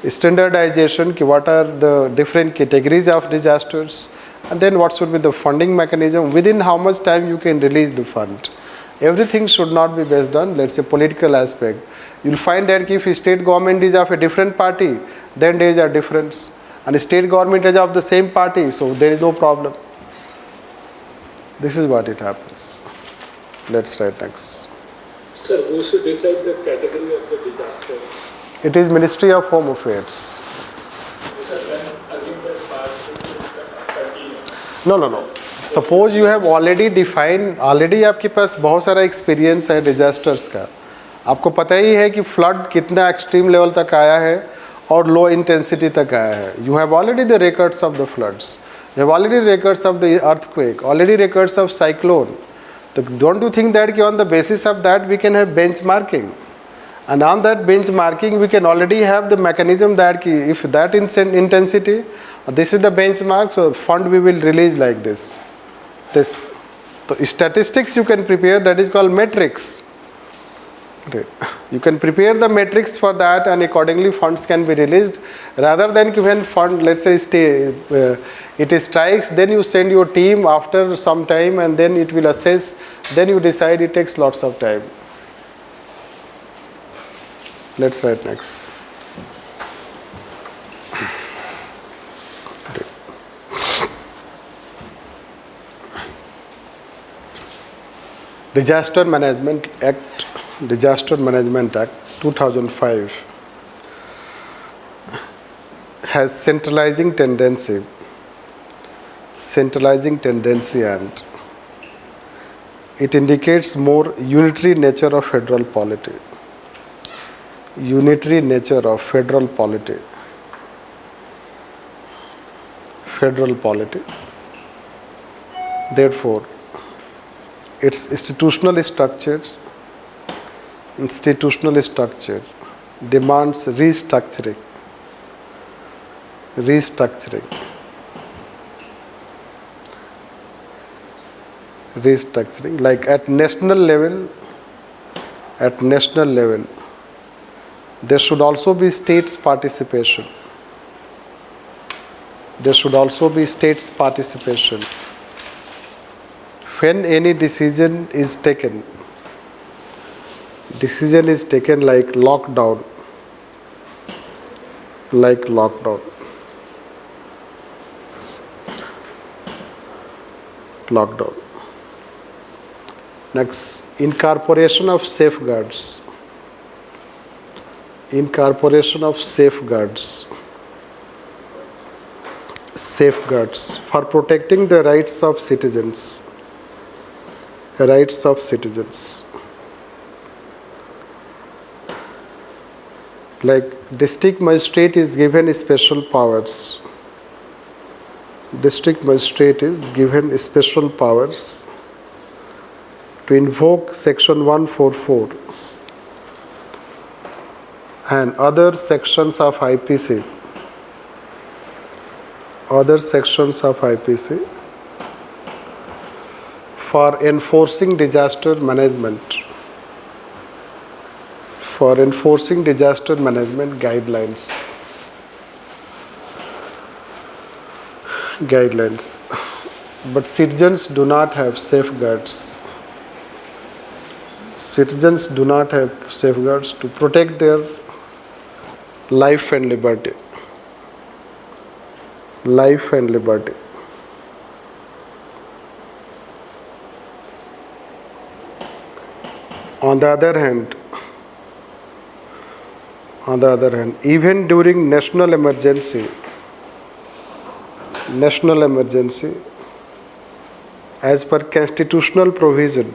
standardization, what are the different categories of disasters, and then what should be the funding mechanism, within how much time you can release the fund. Everything should not be based on, let's say, political aspect. You'll find that if state government is of a different party, then there is a difference. And the state government is of the same party, so there is no problem. This is what it happens. Let's write next. Sir, who should decide the category of the disaster? It is Ministry of Home Affairs. No. Suppose you have already defined, already आपके पास बहुत सारा experience है disasters का. आपको पता ही है कि flood कितना extreme level तक आया है और low intensity तक आया है. You have already the records of the floods. You have already records of the earthquake, already records of cyclone. So don't you think that on the basis of that we can have benchmarking? And on that benchmarking we can already have the mechanism that if that intensity, this is the benchmark, so fund we will release like this. So statistics you can prepare, that is called metrics. Right. You can prepare the matrix for that, and accordingly funds can be released. Rather than when fund, let's say, it strikes, then you send your team after some time, and then it will assess. Then you decide. It takes lots of time. Let's write next. Disaster Management Act 2005 has centralizing tendency, and it indicates more unitary nature of federal polity. Therefore, its institutional structure demands restructuring. Like at national level, there should also be states participation. When any decision is taken like lockdown. Next, incorporation of safeguards. For protecting the rights of citizens. Like district magistrate is given special powers. To invoke section 144 and other sections of IPC. For enforcing disaster management guidelines. But citizens do not have safeguards. To protect their life and liberty. On the other hand, even during national emergency, as per constitutional provision,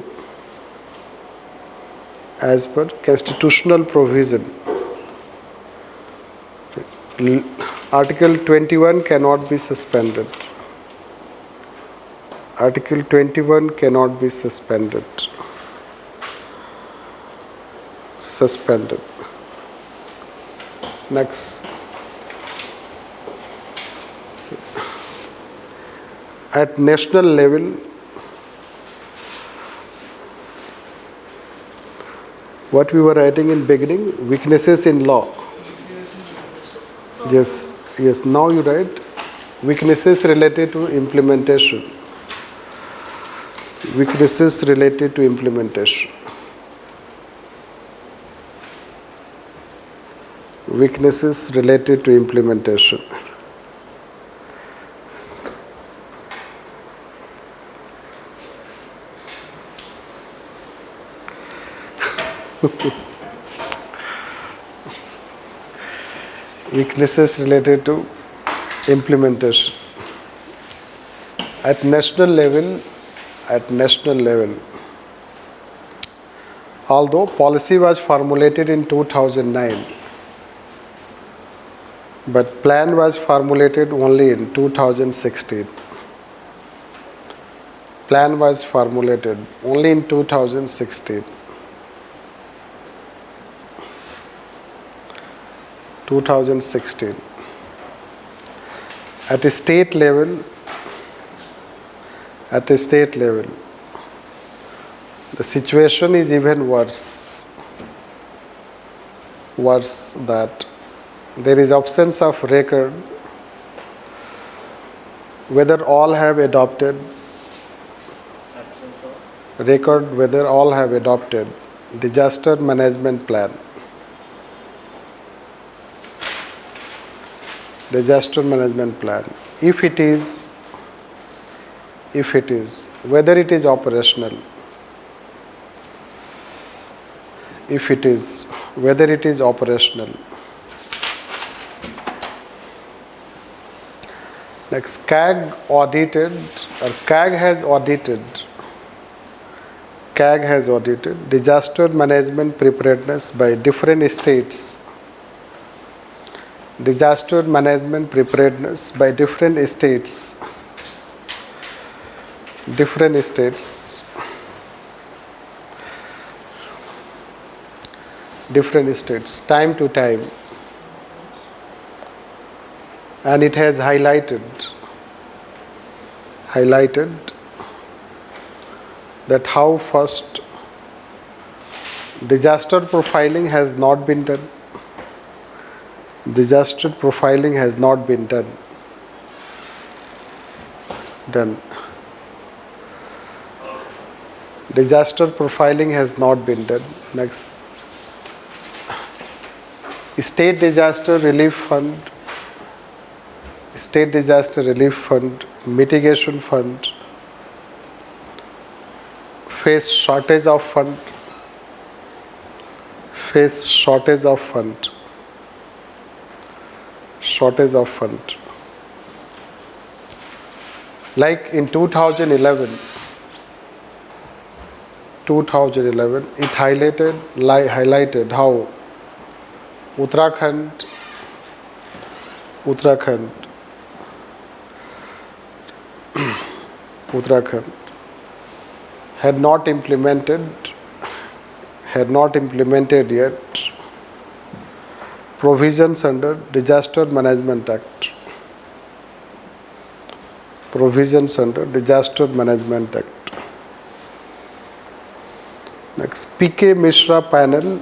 Article 21 cannot be suspended. Next, at national level, what we were writing in beginning, weaknesses in law. Yes. Now you write weaknesses related to implementation. Weaknesses related to implementation. At national level, although policy was formulated in 2009, but plan was formulated only in 2016. Plan was formulated only in 2016. 2016. At a state level, the situation is even worse. was that there is absence of record whether all have adopted disaster management plan. Disaster management plan. If it is, whether it is operational. If it is, whether it is operational. Next, CAG has audited disaster management preparedness by different states. Disaster management preparedness by different states. Time to time. And it has highlighted that how first disaster profiling has not been done. Disaster profiling has not been done. Disaster profiling has not been done. Next, State Disaster Relief Fund, Mitigation Fund, face shortage of fund. Like in 2011, it highlighted how Uttarakhand had not implemented yet provisions under Disaster Management Act. Next, PK Mishra panel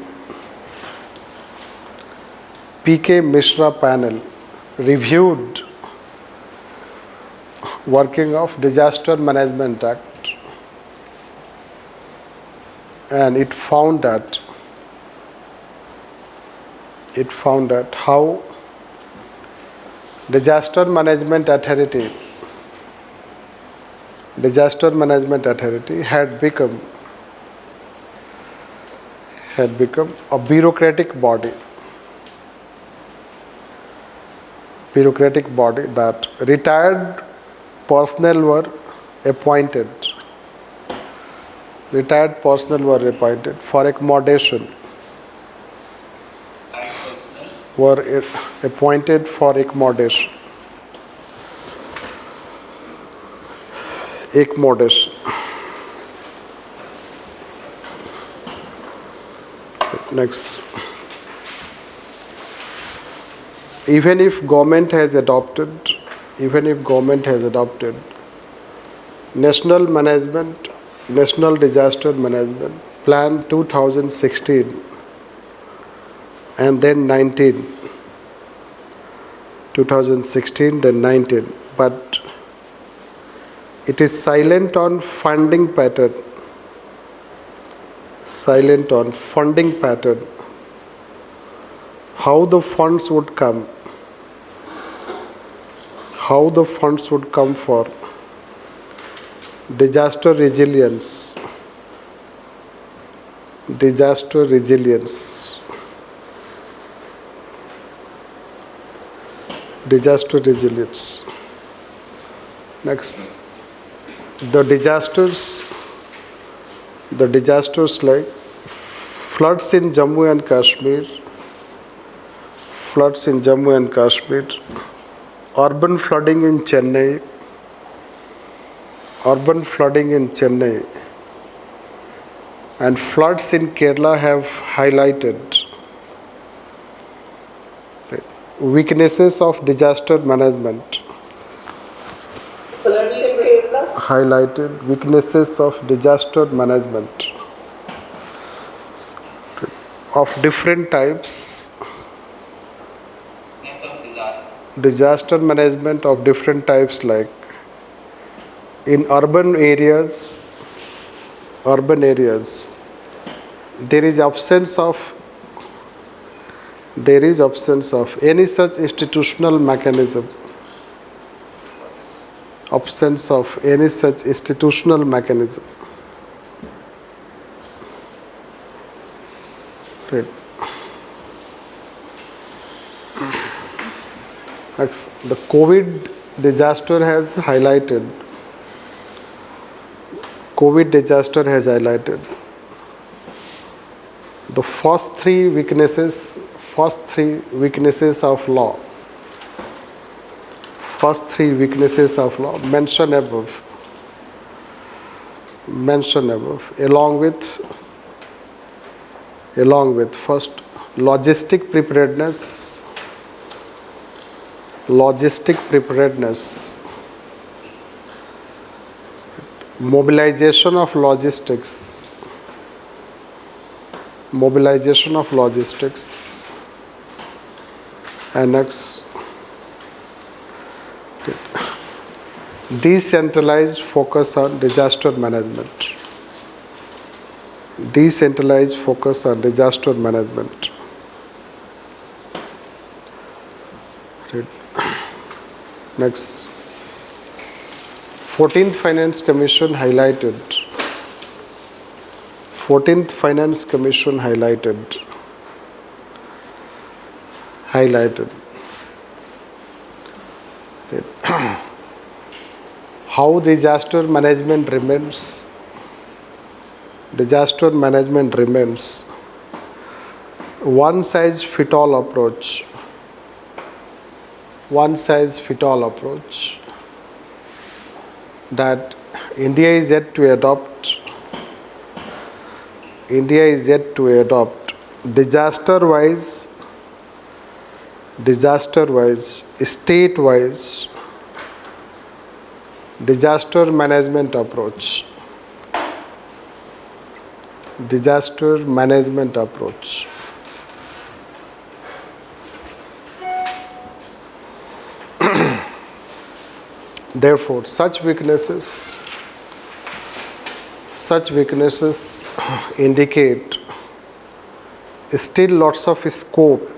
reviewed working of Disaster Management Act, and it found that how Disaster Management Authority had become a bureaucratic body that retired personnel were appointed for accommodation. Next, even if government has adopted National Disaster Management Plan 2016 and then 19, but it is silent on funding pattern. How the funds would come for disaster resilience. Next, the disasters like floods in Jammu and Kashmir, urban flooding in Chennai, and floods in Kerala have highlighted weaknesses of disaster management. Of different types disaster management of different types, like in urban areas, there is absence of any such institutional mechanism. Absence of any such institutional mechanism. Right. Next, the COVID disaster has highlighted. The first three weaknesses of law. Mentioned above, along with first, logistic preparedness, mobilization of logistics, and next, decentralized focus on disaster management. Next, 14th Finance Commission highlighted. How disaster management remains one size fit all approach. That India is yet to adopt. Disaster-wise, state-wise, disaster management approach. Therefore, such weaknesses indicate still lots of scope.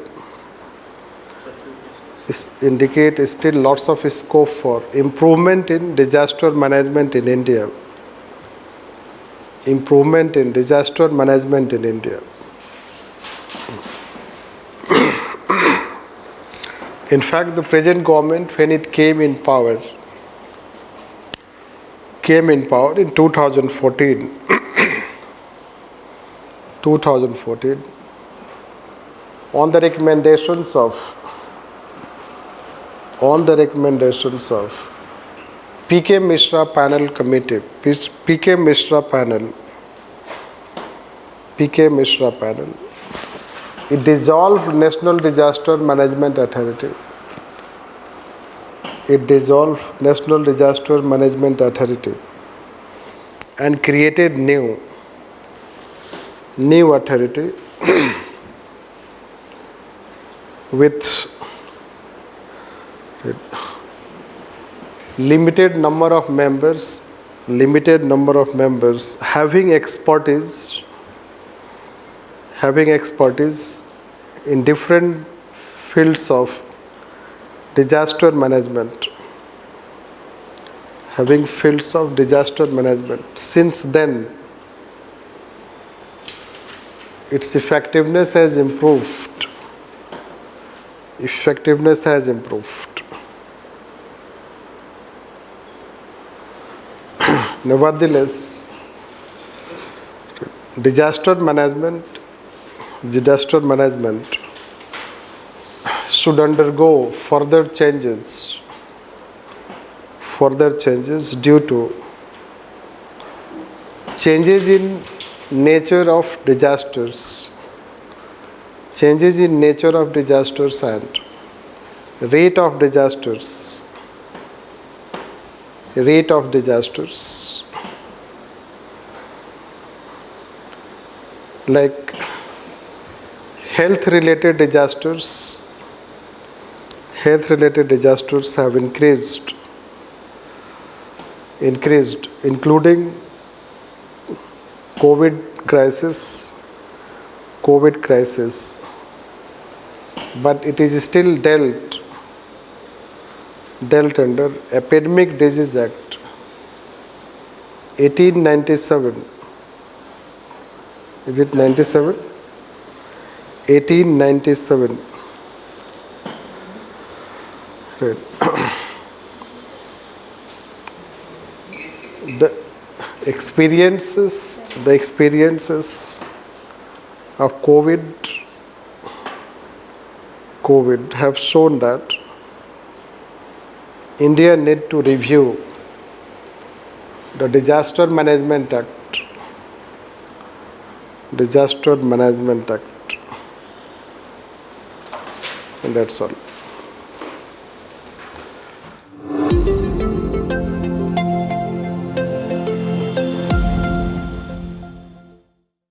For improvement in disaster management in India. In fact, the present government, when it came in power in 2014, on the recommendations of PK Mishra panel committee, PK Mishra panel, it dissolved National Disaster Management Authority. And created new authority with limited number of members having expertise in different fields of disaster management. Since then, its effectiveness has improved. Nevertheless, disaster management should undergo further changes due to changes in nature of disasters and rate of disasters. Like health related disasters health-related disasters have increased, including COVID crisis, but it is still dealt under Epidemic Disease Act 1897. Is it 97? 1897. Right. The experiences of COVID have shown that India need to review the Disaster Management Act. And that's all.